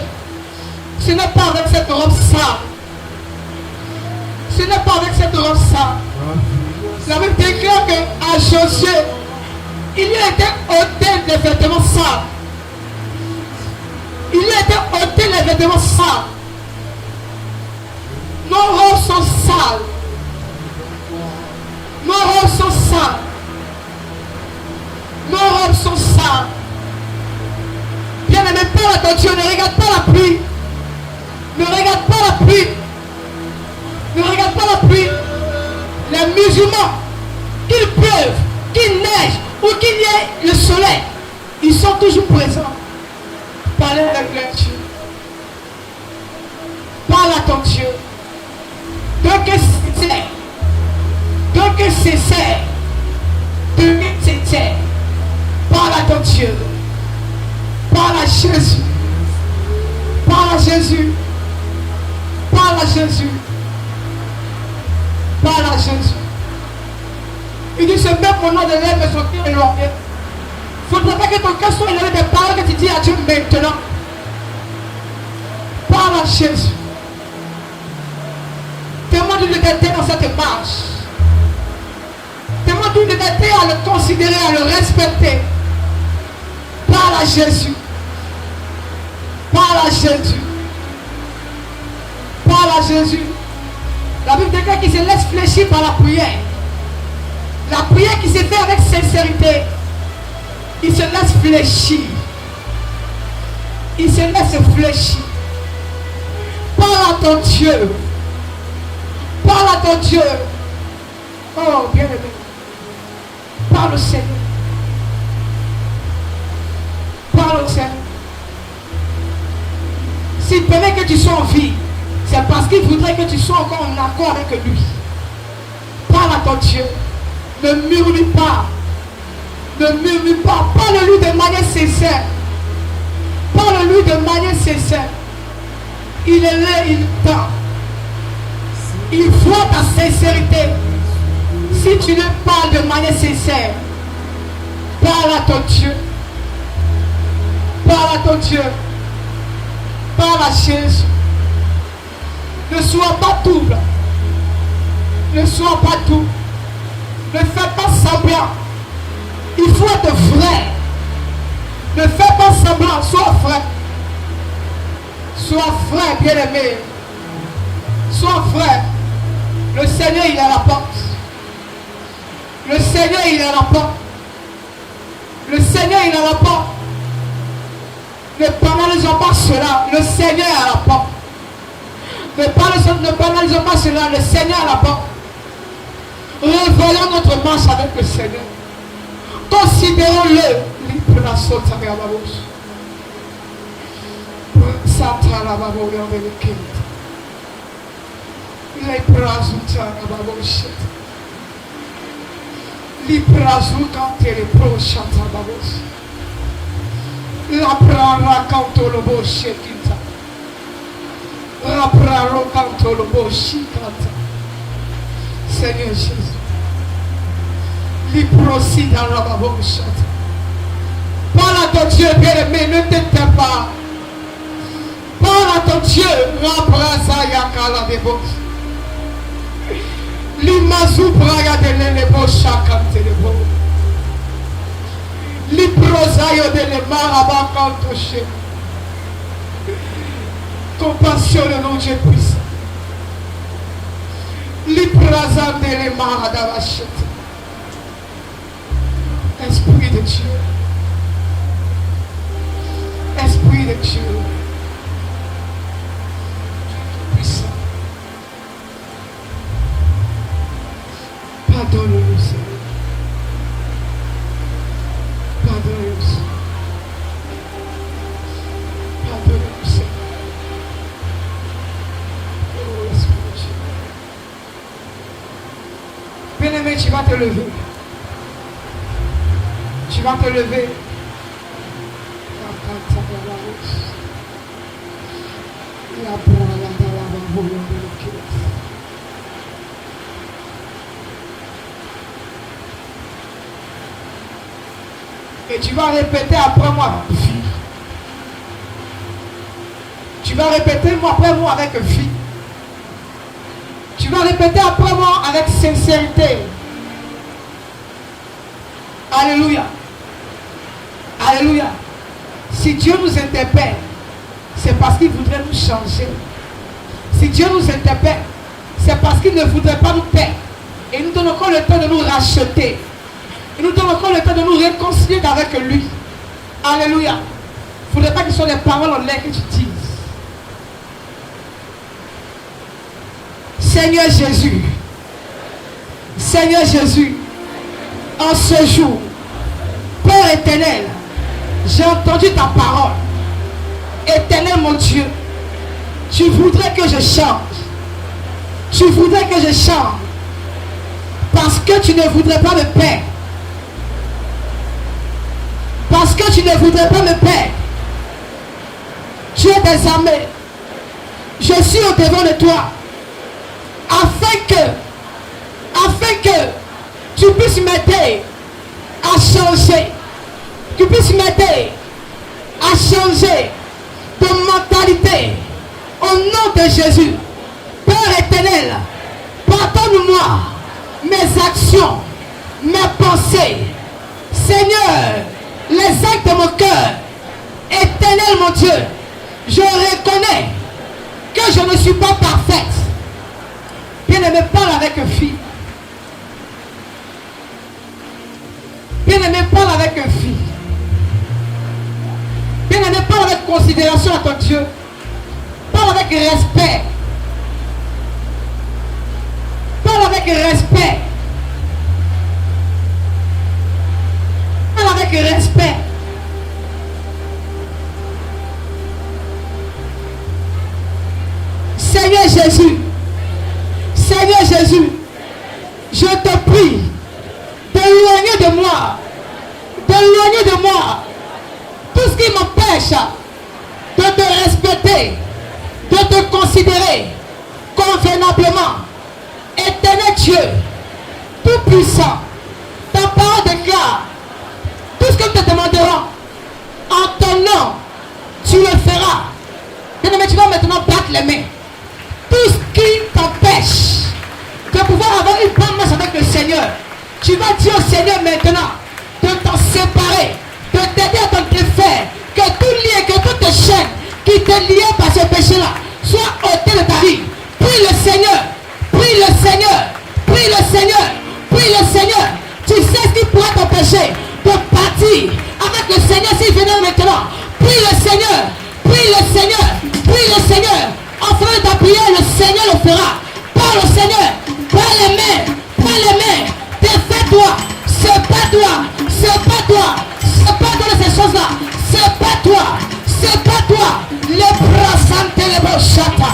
Ce n'est pas avec cette robe sale. Ce n'est pas avec cette robe sale. La Bible déclare qu'à Josué, il lui a été ôté les vêtements sales. Il lui a été ôté les vêtements sales. Nos robes sont sales. Nos robes sont sales. Nos robes sont sales. Bien-aimés pluie, les musulmans, qu'il pleuve, qu'il neige ou qu'il y ait le soleil, ils sont toujours présents. Parlez avec leur Dieu. Parle à ton Dieu. Donc c'est sincère. Donc c'est sincère. Donc c'est sincère. Parle à ton Dieu. Parle à Jésus. Parle à Jésus. Parle à Jésus. Parle à Jésus. Il dit, ce même mon nom de lèvres me sont éloignés. Il ne faudrait pas que ton cœur soit éloigné des paroles que tu dis à Dieu maintenant. Parle à Jésus. Demande une liberté dans cette marche. Demande une liberté à le considérer, à le respecter. Parle à Jésus. Parle à Jésus. Parle à Jésus. La Bible dit qu'il se laisse fléchir par la prière. La prière qui se fait avec sincérité. Il se laisse fléchir. Il se laisse fléchir. Parle à ton Dieu. Parle à ton Dieu. Oh, bien aimé. Parle au Seigneur. Parle au Seigneur. S'il permet que tu sois en vie, c'est parce qu'il voudrait que tu sois encore en accord avec lui. Parle à ton Dieu. Ne murmure pas. Ne murmure pas. Parle-lui de manière sincère. Parle-lui de manière sincère. Il est là, il t'entend. Il voit ta sincérité. Si tu ne parles de manière sincère, parle à ton Dieu. Parle à ton Dieu. Parle à Jésus. Ne sois pas double. Ne sois pas double. Ne fais pas semblant. Il faut être vrai. Ne fais pas semblant. Sois vrai. Sois vrai, bien-aimé. Sois vrai. Le Seigneur, il est à la porte. Le Seigneur, il est à la porte. Le Seigneur, il est à la porte. Ne banalisons pas cela. Le Seigneur est à la porte. Ne banalisons pas cela. Le Seigneur est à la porte. Révélons notre marche avec le Seigneur. Considérons-le. Seigneur Jésus. Parle à ton Dieu, bien-aimé, ne t'éteins pas. Parle à ton Dieu. L'imazou braga de l'élebo chacante de bo. L'improsaio de l'emara cantoché. Compassion le nom de Dieu puissant. L'imprasa de l'emara d'avachette. Esprit de Dieu. Esprit de Dieu. Puissant. Pardonne-nous, Seigneur. Pardonne-nous, Seigneur. Pardonne-nous, Seigneur. Oh, Esprit de Dieu. Bien-aimé, tu vas te lever. Tu vas te lever. Et tu vas répéter après moi, vie. Tu vas répéter après moi avec vie. Tu vas répéter après moi avec sincérité. Alléluia. Alléluia. Si Dieu nous interpelle, c'est parce qu'il voudrait nous changer. Si Dieu nous interpelle, c'est parce qu'il ne voudrait pas nous perdre. Et nous donne encore le temps de nous racheter. Il nous donne encore le temps de nous réconcilier avec lui. Alléluia. Il ne faudrait pas que ce soit des paroles en l'air que tu dises. Seigneur Jésus, Seigneur Jésus, en ce jour, Père éternel, j'ai entendu ta parole. Éternel mon Dieu, tu voudrais que je change. Tu voudrais que je change. Parce que tu ne voudrais pas me perdre. Parce que tu ne voudrais pas me perdre. Dieu des armées, je suis au devant de toi. Afin que tu puisses m'aider à changer. Tu puisses m'aider à changer de mentalité. Au nom de Jésus. Père éternel, pardonne-moi mes actions, mes pensées. Seigneur, les actes de mon cœur. Éternel mon Dieu, je reconnais que je ne suis pas parfaite. Bien-aimé, parle avec une fille. Bien-aimé, parle avec une fille. Bien-aimé, parle avec considération à ton Dieu. Parle avec respect. Parle avec respect. Parle avec respect. Seigneur Jésus, Seigneur Jésus, je te prie d'éloigner de moi tout ce qui m'empêche de te respecter, de te considérer convenablement. Éternel Dieu, tout puissant, ta parole déclare tout ce que nous te demanderons en ton nom, tu le feras. Bien-aimé, tu vas maintenant battre les mains. Tout ce qui t'empêche de pouvoir avoir une bonne marche avec le Seigneur, tu vas dire au Seigneur maintenant de t'en séparer, de t'aider à t'en défaire, que tout lien, que toute chaîne qui te liait par ce péché-là soit ôtée de ta vie. Prie le Seigneur, prie le Seigneur, prie le Seigneur, prie le Seigneur. Tu sais ce qui pourrait t'empêcher de partir avec le Seigneur s'il venait maintenant. Prie le Seigneur, prie le Seigneur, prie le Seigneur. En faisant ta prière, le Seigneur le fera. Parle au Seigneur, prends les mains, défais-toi, c'est pas toi, c'est pas toi, c'est pas toi de ces choses-là, c'est pas toi, c'est pas toi. Les bras santé les bras chata,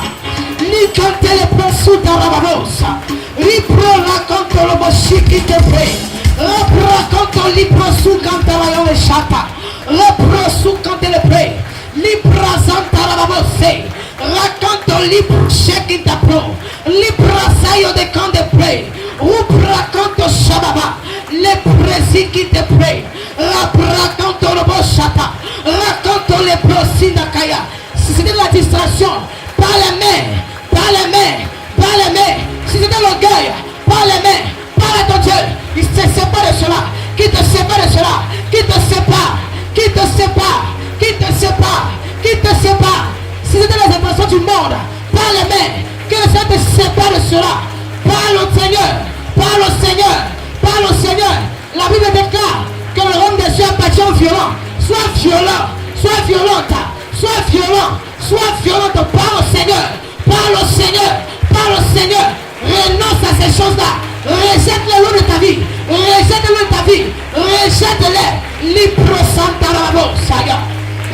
ni canté les bras sous ta rababosa, ripro la canto le boshi qui te paye, repro canto libro sous canto la yone chata, repro sous canto le paye, libra santa rababose. Raconte libre chèque in ta pro, libra sayo de camp de près, ou raconte shababa, les précis qui te près, raconte le bochata, raconte les procès d'Akaya. Si c'était de la distraction, par les mains, par les mains, par les mains. Si c'était l'orgueil, par les mains, par ton Dieu. Il te sépare de cela, qui te sépare de cela, qui te sépare, qui te sépare, qui te sépare, qui te sépare. Si c'était les intentions du monde, par les mains, que le Seigneur te sépare de cela. Parle au Seigneur, parle au Seigneur, parle au Seigneur. La Bible déclare que le royaume des cieux appartient aux violents. Sois violent, sois violente, sois violent, sois violente. Parle au Seigneur, parle au Seigneur, parle au Seigneur. Renonce à ces choses-là. Rejette-les loin de ta vie. Rejette-les loin de ta vie. Rejette-les. Libre Santa Rabo, Saya.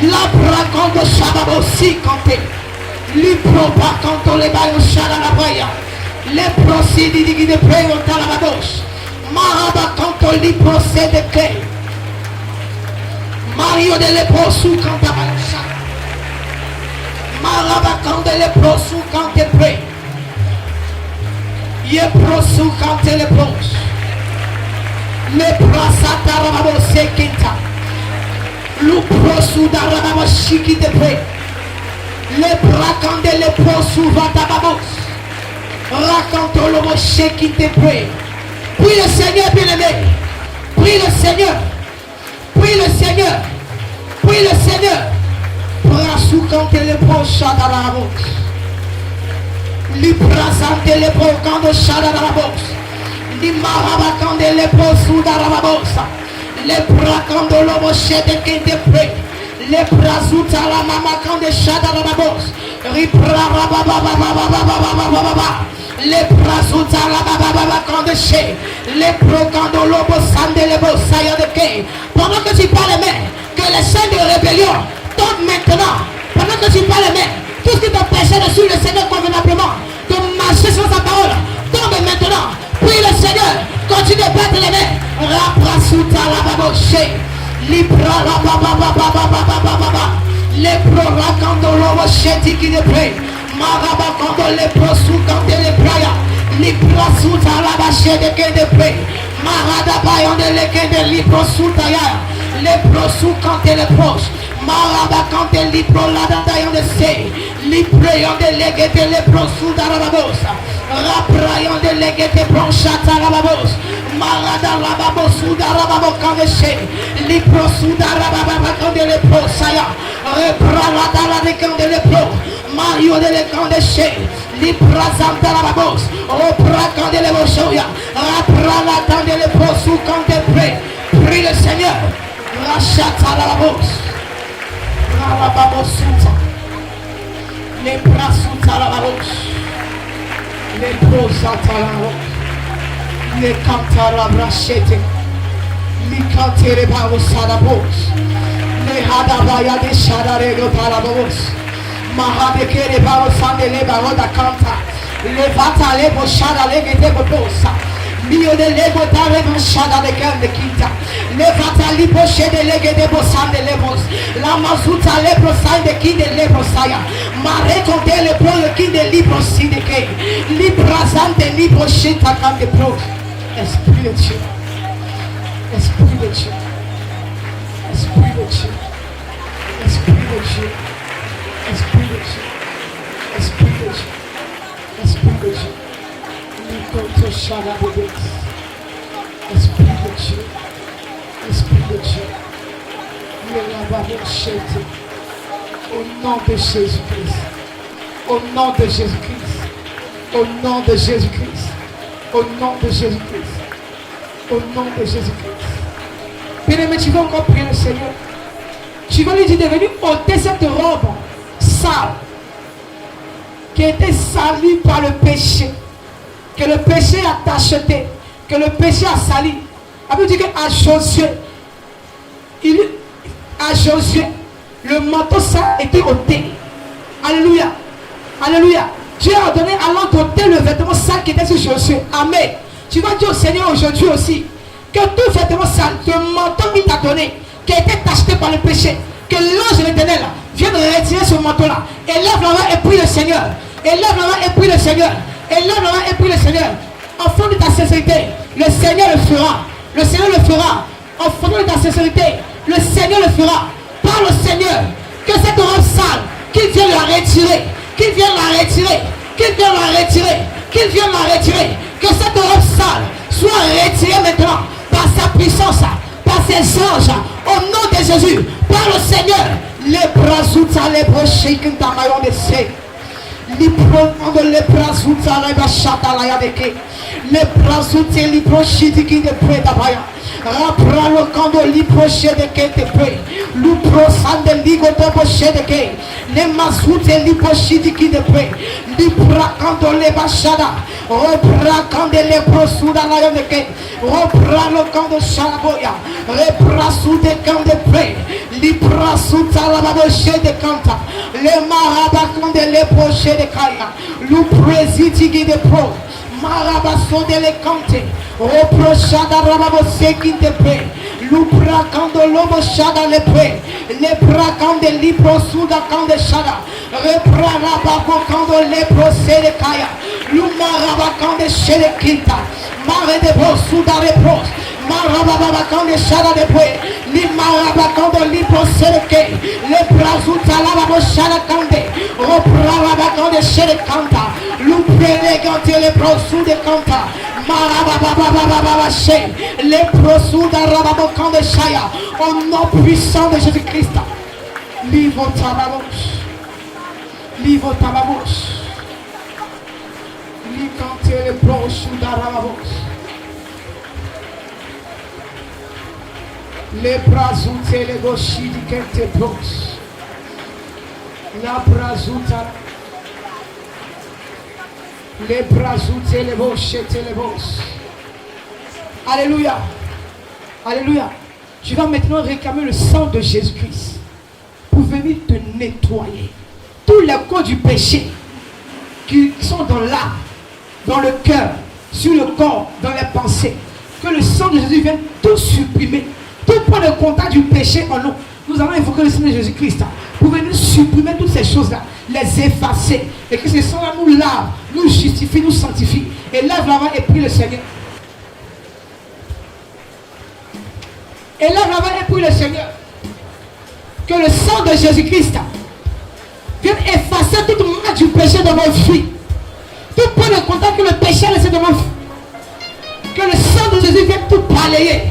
La braconde Shababo si canté. Libro braconto le bayo Shadabaya. Les procédés de près au Talabados. Maraba canto libro c'est de clé. Mario de lepro sous cantabaya. Maraba canto lepro sous canté près. Ye pro sous canté lepro. Le prasata rababo se quinta. L'upro sous darababo shiki de près. Le bracande le pro sous vatababos. Raconte le moché qui te prie. Prie le Seigneur bien-aimé. Prie le Seigneur. Prie le Seigneur. Prie le Seigneur. Prasou quand le proche à la boxe. Librasante le quand de chada la boxe. Limaraba quand le proche à la boxe. Les bras quand le moché de qui te prie. Les prasou à la maman quand de chada la boxe. Ripra Les prasuta la baba kandeshe. Les prokando lobo sande lebo saya de ke. Pendant que tu parles, mais que les scènes de rébellion tombent maintenant. Pendant que tu parles, mais tout ce qui t'empêchait de suivre le Seigneur convenablement, de marcher sur sa parole, tombe maintenant. Prie le Seigneur, continue de battre les mains. Raprasuta la baboshe. Libra la baba. Les proracando lobo sheti qui de près. Maraba quand les prosu quand les braya. Les prasuta la bache de que de près. Marada bayon de leke de liprosuta ya. Les prosu quand les proches. Maraba quand les lipro la dayon de se. Liprayon de leke de les prosu d'arababosa. Raprayon de leke de bronchata rababos. Marada rababosu d'arababo kandeche. Liprosu d'arababa quand les prosaya. Reprala la de quand les pro. Mario de l'écandeche, l'iprazam de la babos, opra quand de l'émochoya, rapra la tande de l'épousou quand t'es prêt. Prie le Seigneur, rachata la babos, la babosouta, les brasuta la babos, les prosata la babos, les canta la brachete, les cante les babos à la babos, les hadabaya de chadarego à la babos. Mahabeke le baro sande le baro da canta. Le vata le boshada le gete bosa. Mio de lego da le boshada le gende quinta. Le vata li boshe de le gete bosande le bos. La mazuta le brosai de ki de le brosaya. Mare conte le pro le ki de libro si de ke. Libra zante libro shita kan de pro. Esprit de Dieu. Esprit de Dieu. Esprit de Dieu. Esprit de Dieu. Esprit de Dieu, Esprit de Dieu, Esprit de Dieu, Esprit de Dieu, Esprit de Dieu, au nom de Jésus-Christ, au nom de Jésus-Christ, au nom de Jésus-Christ, au nom de Jésus-Christ, au nom de Jésus-Christ. Bien-aimé, tu vas encore prier le Seigneur. Tu vas lui dire de venir ôter cette robe sale qui était salie par le péché, que le péché a tacheté, que le péché a sali. La Bible dit qu'à Josué, le manteau sale était ôté. Alléluia. Alléluia. Dieu a donné à l'homme d'ôter le vêtement sale qui était sur Josué. Amen. Tu vas dire au Seigneur aujourd'hui aussi que tout vêtement sale, le manteau qu'il t'a donné, qui a été tacheté par le péché, que l'ange de l'Éternel vient de retirer ce manteau-là. Élève la main et prie le Seigneur. Élève la main et prie le Seigneur. Élève la main et prie le Seigneur. En fond de ta sincérité, le Seigneur le fera. Le Seigneur le fera. En fond de ta sincérité, le Seigneur le fera. Parle au Seigneur que cette robe sale, qu'il vienne la retirer. Qu'il vienne la retirer. Qu'il vienne la retirer. Qu'il vienne la retirer. Que cette robe sale soit retirée maintenant par sa puissance, par ses anges. Au nom de Jésus, parle au Seigneur. Les bras outa, les bras shaken, ta maillon de sé. Les bras outa, les bras chata, la yadeke. Les bras outa, les bras shitiki de près d'abaya. Rapra le cando, les bras de ke de près. Le bras sande, les bras de ke. Les mazoute, les bras shitiki de près. Les bras cando, les bras chada. Repra cando, les bras souda, la yadeke. Repra le cando, chalaboya. Repra soude, cando de près. Les bras souta, la baboche de canta. Les marabacons de l'époche de Kaya. Le président de pro. Marabason de l'écante. Reprochada rababose qui te paie. Le bracan de l'homme chada le pré. Les bracan de l'hyprosouda can de chada. Repra rababocan de l'époche de Kaya. Le marabacan de chez le quinta. Mare de brosouda repros. Marabacan de chada de pré. Les marabacan de l'hyprosouda de Kaya. Les brasouta la babochada cande. Repra rabacan de chez le canta. Le prélégante les brosouda de canta. Les prosous d'Arababokan de Chaya, au nom puissant de Jésus-Christ. Livre ta bouche. Livre ta bouche. Livre les prosous d'Arababos. Les brazouts et les gauchis du Kente Bros. La brazouta. Les bras outés, les bouches, les bouches. Alléluia. Alléluia. Tu vas maintenant réclamer le sang de Jésus-Christ pour venir te nettoyer. Tous les corps du péché qui sont dans l'âme, dans le cœur, sur le corps, dans les pensées. Que le sang de Jésus vienne tout supprimer. Tout point de contact du péché en nous. Nous allons invoquer le sang de Jésus-Christ pour venir supprimer toutes ces choses-là, les effacer. Et que ce sang-là nous lave, nous justifie, nous sanctifie. Et lave la main et prie le Seigneur. Et lave la main et prie le Seigneur. Que le sang de Jésus-Christ vienne effacer toute marque du péché dans nos vies. Tout point de contact que le péché a laissé dans nos vies. Que le sang de Jésus vienne tout balayer.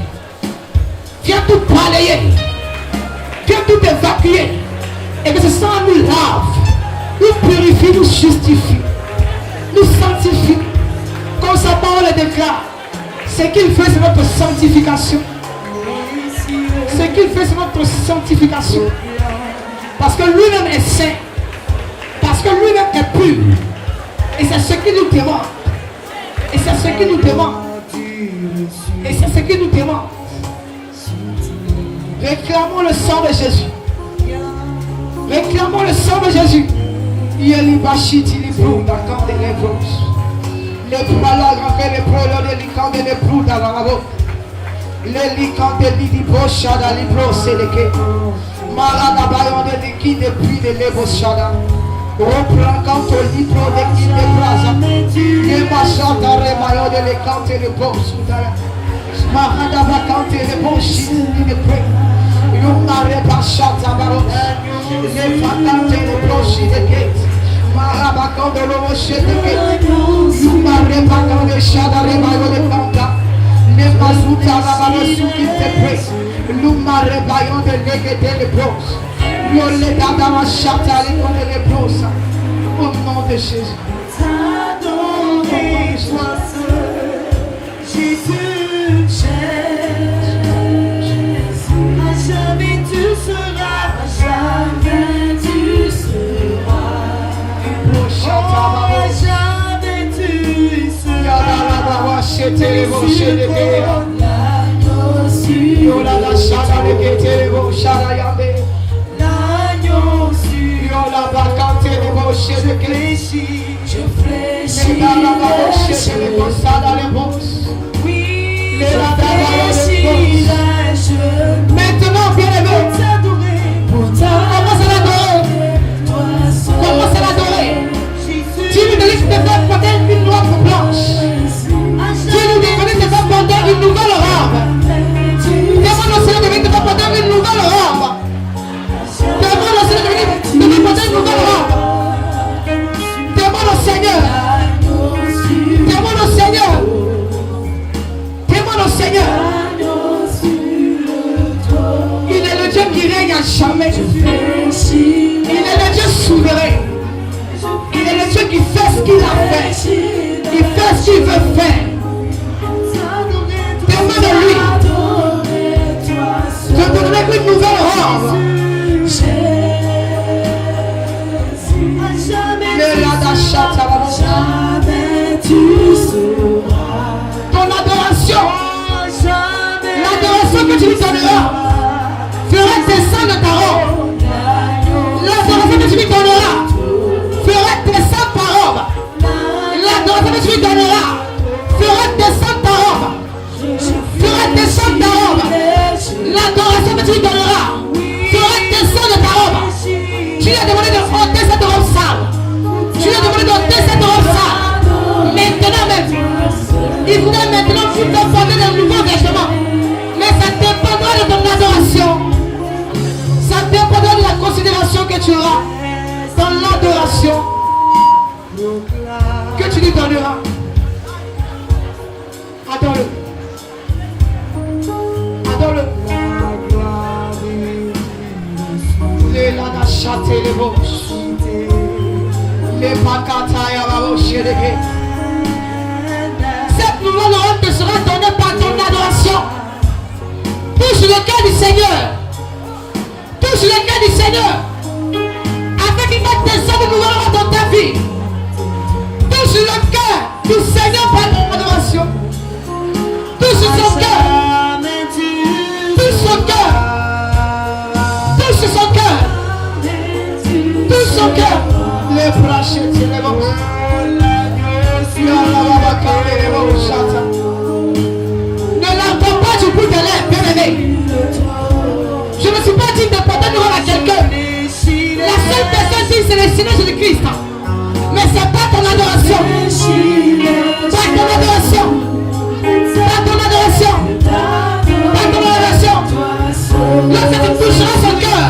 Viens tout balayer. Viens tout évacuer. Et que ce sang nous lave, nous purifie, nous justifie, nous sanctifie. Comme sa parole le déclare. Ce qu'il fait, c'est notre sanctification. Ce qu'il fait, c'est notre sanctification. Parce que lui-même est saint. Parce que lui-même est pur. Et c'est ce qui nous demande. Et c'est ce qui nous demande. Et c'est ce qui nous demande. Réclamons le sang de Jésus. Réclamons le sang de Jésus. Les reprends quand au libro de qui ne brasa. Les machata remaillons de l'écanté le bon soudara. Mahada vacante le bon shit de pré. Yumare bachata baros. Les vacante le bon shit de gate. Marabacant de l'homo shit de gate. Yumare vacante de chada remaillons de canta. Les mazouta rabano souki de pré. Yumare baillons de négaté le bronze. Au nom de Jésus. Jésus, à jamais tu seras, à jamais tu seras. Oh, à jamais tu seras. Je fléchis, oui, je fléchis, maintenant, bien-aimé, commence à l'adorer. Commence à l'adorer. Tu lui dis de faire porter une robe blanche. Tu lui dis de faire porter une nouvelle robe. Demande au Seigneur de venir te faire porter une nouvelle robe. Demande au Seigneur de venir te faire porter une nouvelle robe. Demande au Seigneur. Demande au Seigneur. Demande au Seigneur. Il est le Dieu qui règne à jamais. Il est le Dieu souverain. Il est le Dieu qui fait ce qu'il a fait. Il fait ce qu'il veut faire. Demande à lui de te donner une nouvelle robe. Jamais tu seras. Ton adoration, l'adoration que tu lui donneras, fera descendre ta robe. L'adoration que tu lui donneras, fera descendre ta robe. L'adoration que tu lui donneras, fera descendre ta robe. Fera descendre ta robe. L'adoration que tu lui donneras, fera descendre ta robe. Tu lui as demandé de ôter cette robe sale. Tu lui as demandé d'ôter cette robe sale. Maintenant même, il voudrait maintenant vous te porter d'un nouveau vêtement. Mais ça dépendra de ton adoration. Ça dépendra de la considération que tu auras dans l'adoration que tu lui donneras. Adore-le. Adore-le. Les lana châté les bouches. Les makata ya baboche de gué. Cette nouvelle robe te sera donnée par ton adoration. Touche le cœur du Seigneur. Touche le cœur du Seigneur. Afin qu'il mette des hommes nouvelles dans ta vie. Touche le cœur du Seigneur par l'adoration. Touche son cœur. Touche son cœur. Touche son cœur. Touche son cœur. Les bras chétis, les bons. Ne l'entends pas du bout de l'air, bien-aimé. Je ne suis pas digne de porter devant à quelqu'un. La seule personne digne, c'est le Seigneur Jésus-Christ. Mais c'est pas ton adoration. Pas ton adoration. Pas ton adoration. Pas ton adoration. Lorsque tu toucheras son cœur,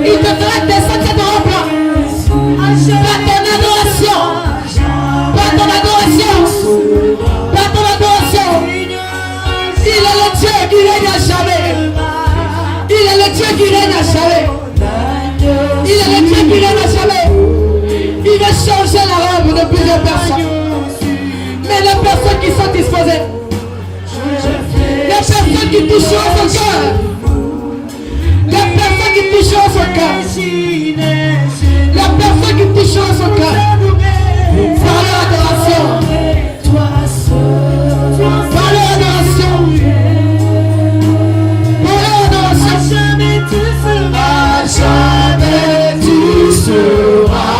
il te fera descendre de robe. Pas ton adoration. Pas ton adoration. Pas ton adoration. Il est le Dieu qui règne à jamais. Il est le Dieu qui règne à jamais. Il est le Dieu qui règne à jamais. Il va changer la robe de plusieurs personnes. Mais les personnes qui sont disposées, les personnes qui toucheront son cœur, les personnes qui toucheront son cœur, les personnes qui toucheront son cœur, par leur adoration, par leur adoration, par leur adoration, jamais tu seras.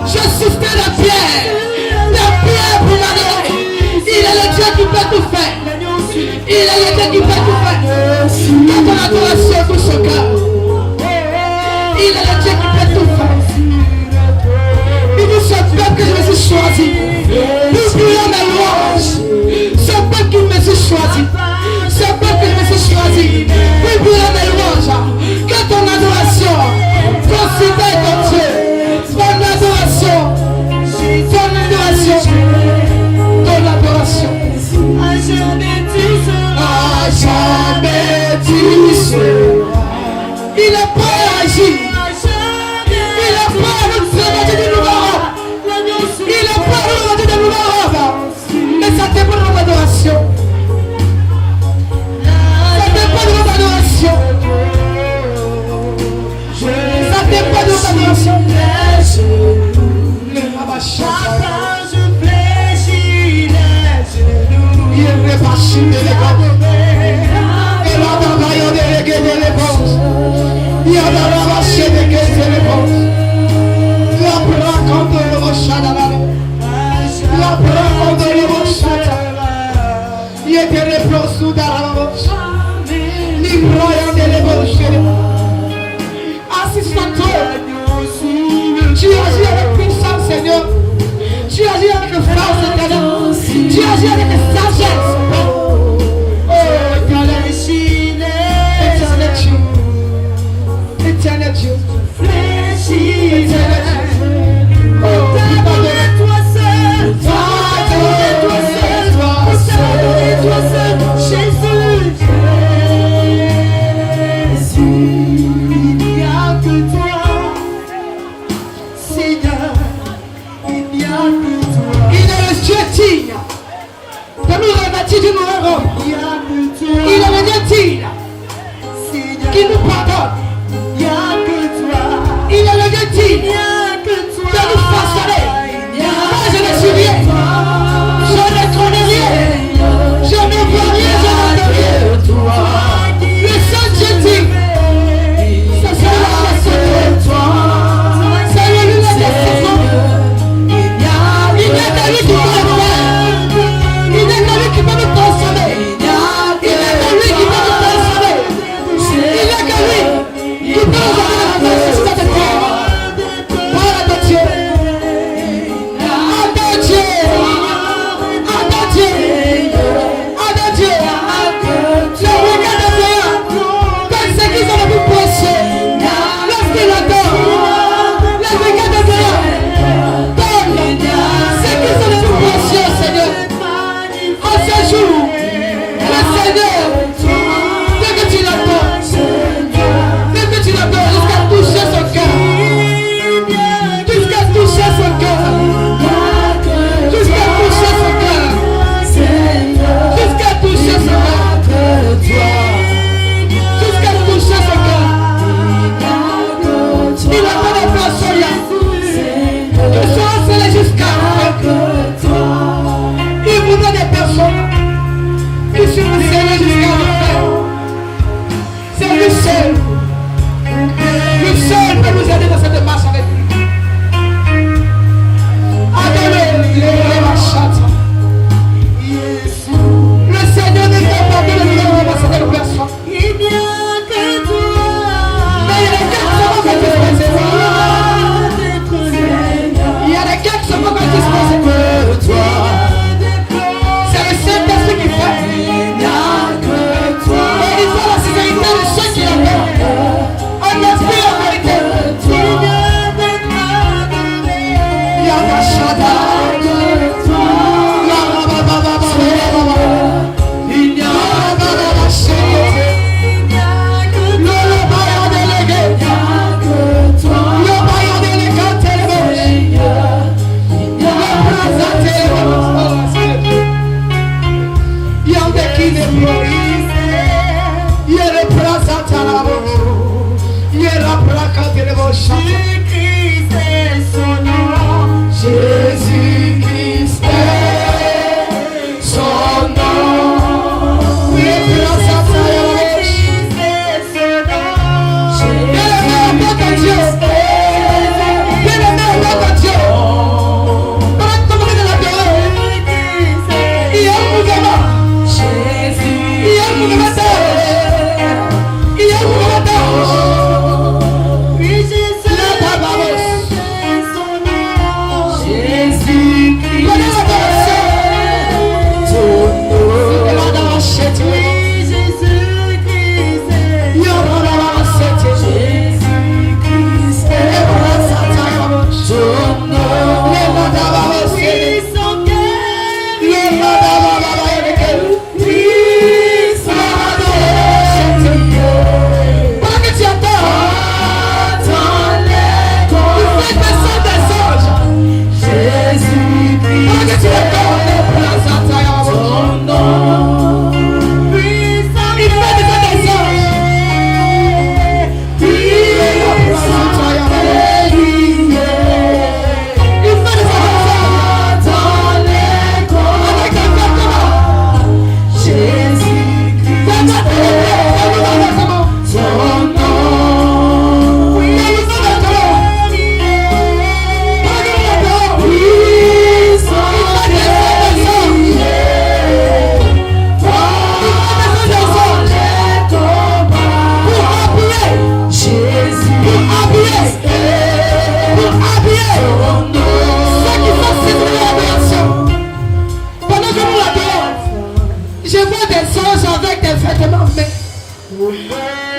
Je suspends la pierre pour m'adorer. Il est le Dieu qui peut tout faire. Il est le Dieu qui peut tout faire. Quand ton adoration touche son cœur, il est le Dieu qui peut tout faire. Il dit ce peuple que je me suis choisi. Publions mes louanges. Ce peuple qui me suis choisi. Ce peuple que je me suis choisi. Publions mes louanges. Que ton adoration considère ton Dieu. Ton adoration. Ton adoration. Ton adoration. À jamais tu seras. Il est prêt à agir. Il est prêt à nous faire de nouvelles robes. Il est prêt à nous faire de nouvelles robes. Mais ça dépend de notre adoration. Ça dépend de notre adoration. Ça dépend de notre adoration. Tu agis avec puissance, Seigneur. Tu agis avec force, Seigneur. Tu agis avec sagesse. Oh, éternel Dieu. Éternel Dieu. Éternel Dieu. Oh, pardonne-toi seul. Pardonne-toi seul. Pardonne-toi seul. Jésus. Il n'y a que toi. Seigneur, il n'y a que toi. Il est le Dieu digne de nous revêtir d'une nouvelle robe. Il est le Dieu digne qui nous pardonne. Il n'y a que toi. Il est le Dieu digne de nous façonner. Moi je ne suis rien. Je ne connais rien. Je ne vois rien, je n'entends rien. Le seul Dieu digne, c'est celui qui est toi. C'est lui le décision. Il n'y a que lui qui peut le faire. Il n'y a que lui qui peut nous transformer. Il n'y a que lui qui peut nous transformer. Il n'y a que lui. seul. Lui seul peut nous aider dans cette démarche avec lui. Adorez-le, le Seigneur n'est pas porté de nous dans cette personne. Il n'y a que toi. Mais il y a des gars qui sont pas disposés. Il y a des gars qui sont pas disposés. C'est le Saint-Esprit qui fait. Et il faut la sécurité de ceux qui l'appellent. Un esprit en vérité. Il y a la chada. Jésus-Christ est son nom. Jésus-Christ est son nom. Jésus-Christ est son nom. Bien-aimé au nom de Dieu. Bien-aimé au nom de Dieu. Pendant que vous venez de l'adorer, il y a un mouvement. Il y a un mouvement d'âge. Il y a un mouvement d'âge.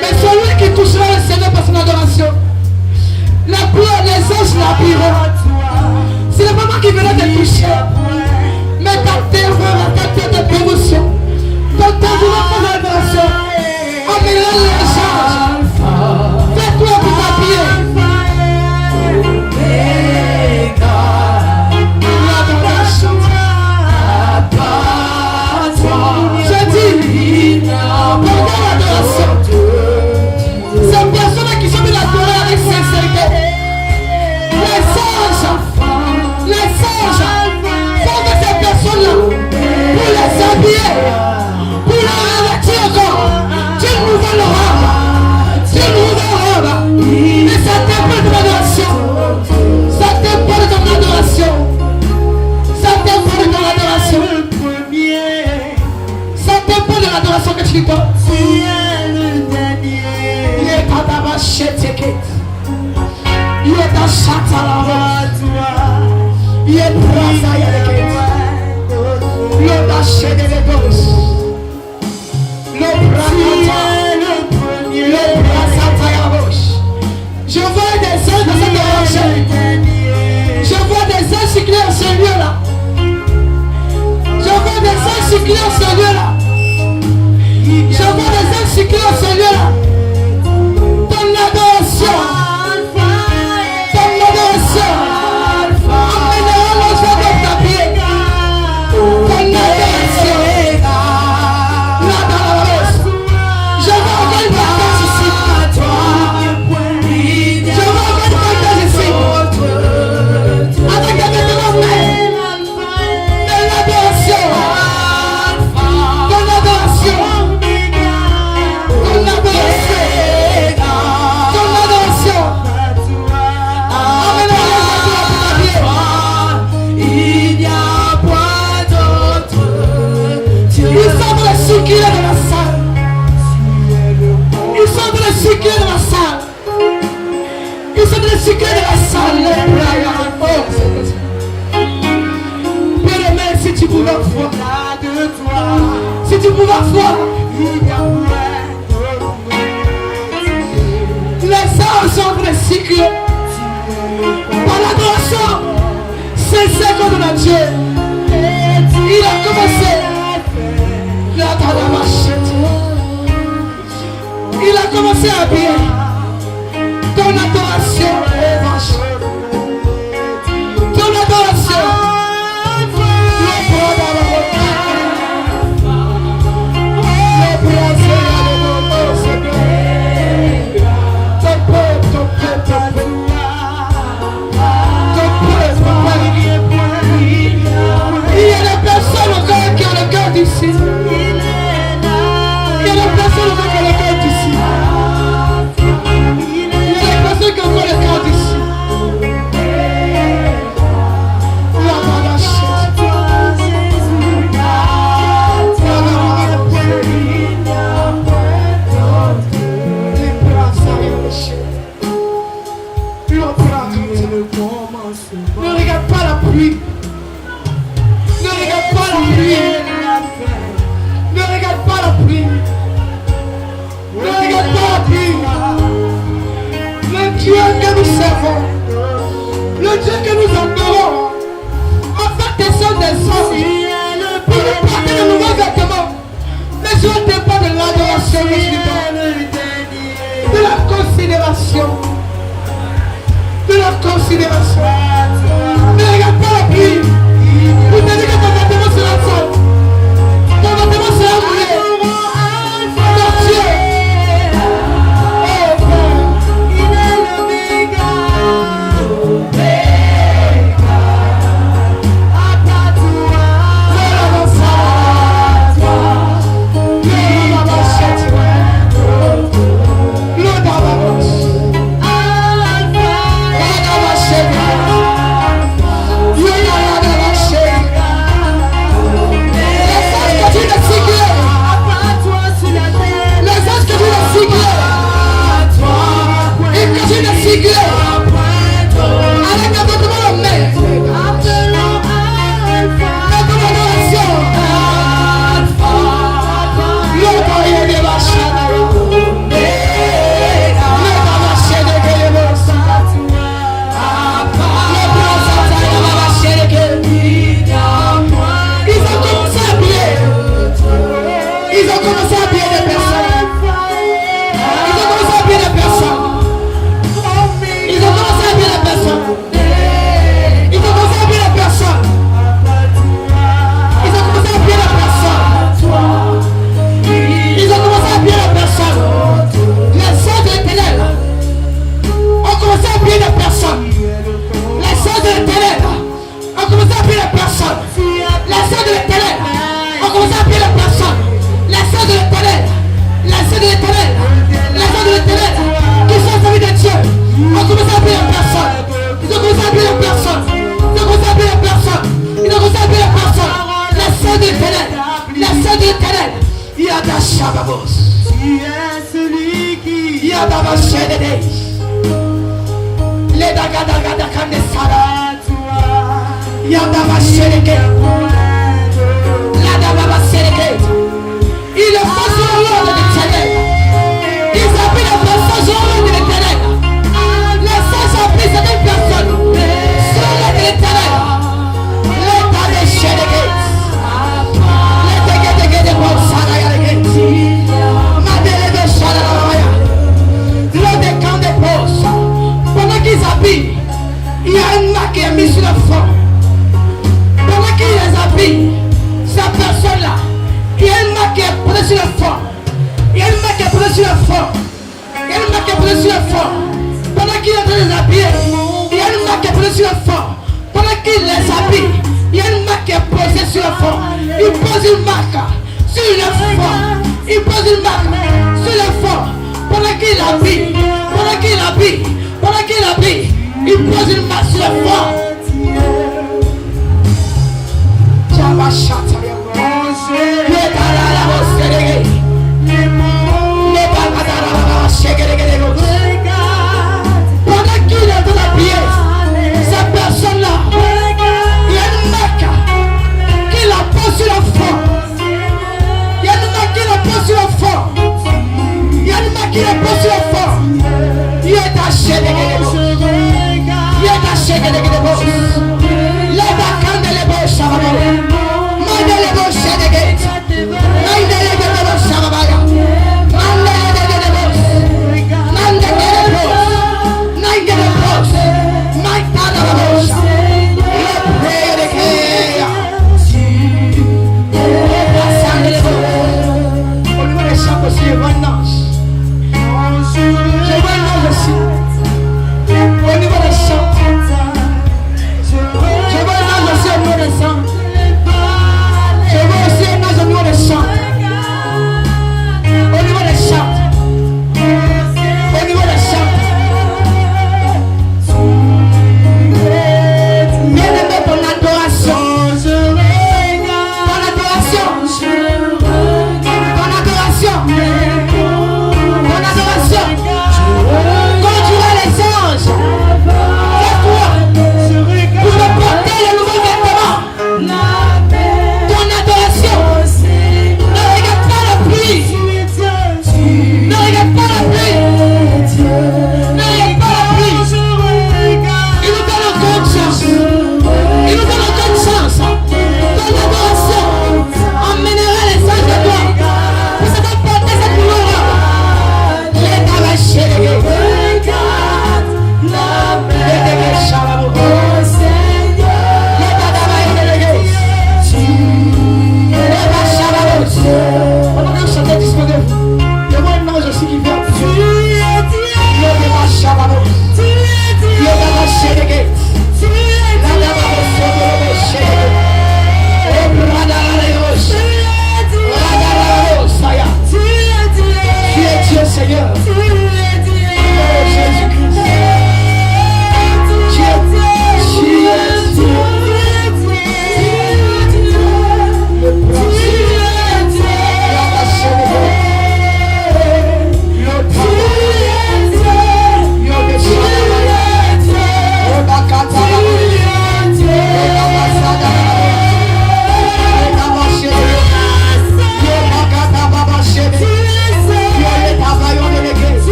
Mais celui qui touchera le Seigneur par son adoration, les anges l'habilleront. C'est le moment qui venait de toucher. Mais ta terre de promotion, ton temps de l'adoration, emmène-la les anges. Fais-toi pour t'habiller. L'adoration. Je dis, pendant l'adoration, ces personnes qui sont venues l'adorer avec sincérité, les anges font de ces personnes-là pour les habiller, pour les revêtir encore d'une nouvelle robe, et ça dépend de l'adoration, ça dépend de ton adoration, ça dépend de ton adoration, ça dépend de l'adoration que tu donnes. Il est dans Chatalava. Il est brasa yaleket. Il est dans Chedelegos. Le brasa. Le brasa tayabos. Je vois des anges dans cette direction. Je vois des anges cycler en ce lieu-là. Je vois des anges cycler en ce lieu-là. Je vois des anges cycler en ce lieu-là. Ton adoration. Je circuler dans la salle. Ils sont en train de circuler dans la salle. Oh, bien-aimé, si tu pouvais voir, si tu pouvais voir, les âmes sont en train de circuler. Par l'adoration, c'est ce qu'on a Dieu. Il a commencé. Il a commencé à bien. Ton adoration. Ton adoration. Ici. Il y a des personnes qui ont le cœur d'ici. Il y a des personnes qui ont le cœur d'ici. La balachette. Ne regarde pas la pluie. Ne regarde pas la pluie. Ne regarde pas la pluie. Ne regarde pas la pluie. Le Dieu que nous servons, le Dieu que nous adorons, en fait descend des anges pour nous porter de nouveaux vêtements. Mais je ne dépend pas de l'adoration, de la considération. De la considération. Ne regarde pas la pluie. Vous te dites que ton vêtement sera sale. Ton vêtement sera mouillé. Mon Dieu. Oh Père. Il est l'Oméga. À part toi. Avec un vêtement en main. Ils ont commencé à appeler des personnes. Ils ont commencé à appeler des personnes. Ils ont commencé à appeler des personnes. Ils ont commencé à appeler des personnes. Ils ont commencé à appeler des personnes. Ils ont commencé à appeler des personnes. Les sœurs de l'Éternel ont commencé à appeler des personnes. Les sœurs de l'Éternel ont commencé à appeler des personnes. Les sœurs de l'Éternel ont commencé à appeler des personnes. Les sœurs de l'Éternel, les sœurs de l'Éternel, les sœurs de l'Éternel qui sont amis de Dieu ont commencé à appeler les personnes. Ils ont commencé à appeler les personnes. Ils ont commencé à appeler les personnes. Ils ont commencé à appeler les personnes. Les sœurs de l'Éternel, les sœurs de l'Éternel. Il y a des chababos. Il y a des machèdes. Les dagadagadakanessara. Il y a des machèdes. La dababa séréke. Ils le font sur l'ordre de l'Éternel. Ils appuient les personnes sur l'ordre de l'Éternel. Les saints appuient certaines personnes sur l'ordre de l'Éternel. L'état des chérégués. Les dégués de Bonsarayagués. Madele de Chalaraya. L'ordre des camps de pause. Pendant qu'ils appuient, il y a une marque qui est mise sur le front. Pendant qu'ils les appuient, cette personne-là, il y a une marque qui est posée sur le front. Il y a une marque qui est posée sur le front. Il y a une marque qui est posée sur le front. Pendant qu'il est en train de les habiller, il y a une marque qui est posée sur le front. Pendant qu'il les habille, il y a une marque qui est posée sur le front. Il pose une marque sur le front. Il pose une marque sur le front. Pendant qu'il habille, pendant qu'il habille, pendant qu'il habille, il pose une marque sur le front. Les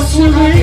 Regarde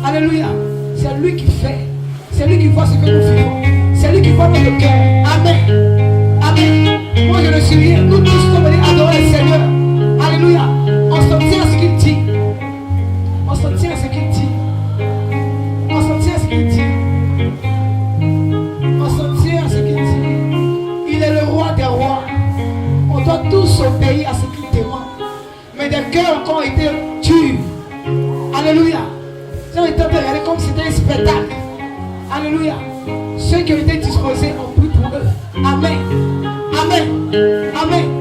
Alléluia. C'est lui qui fait. C'est lui qui voit ce que nous vivons. C'est lui qui voit notre cœur. Amen. Amen. Moi je ne suis rien. Nous tous sommes venus adorer le Seigneur. Alléluia. On se tient à ce qu'il dit. On se tient à ce qu'il dit. On se tient à ce qu'il dit. On se tient à ce qu'il dit. Il est le roi des rois. On doit tous obéir à ce qu'il demande. Mais des cœurs qui ont été durs. Alléluia. Ils ont été regardés comme si c'était un spectacle. Alléluia. Ceux qui ont été disposés ont pris pour eux. Amen. Amen. Amen.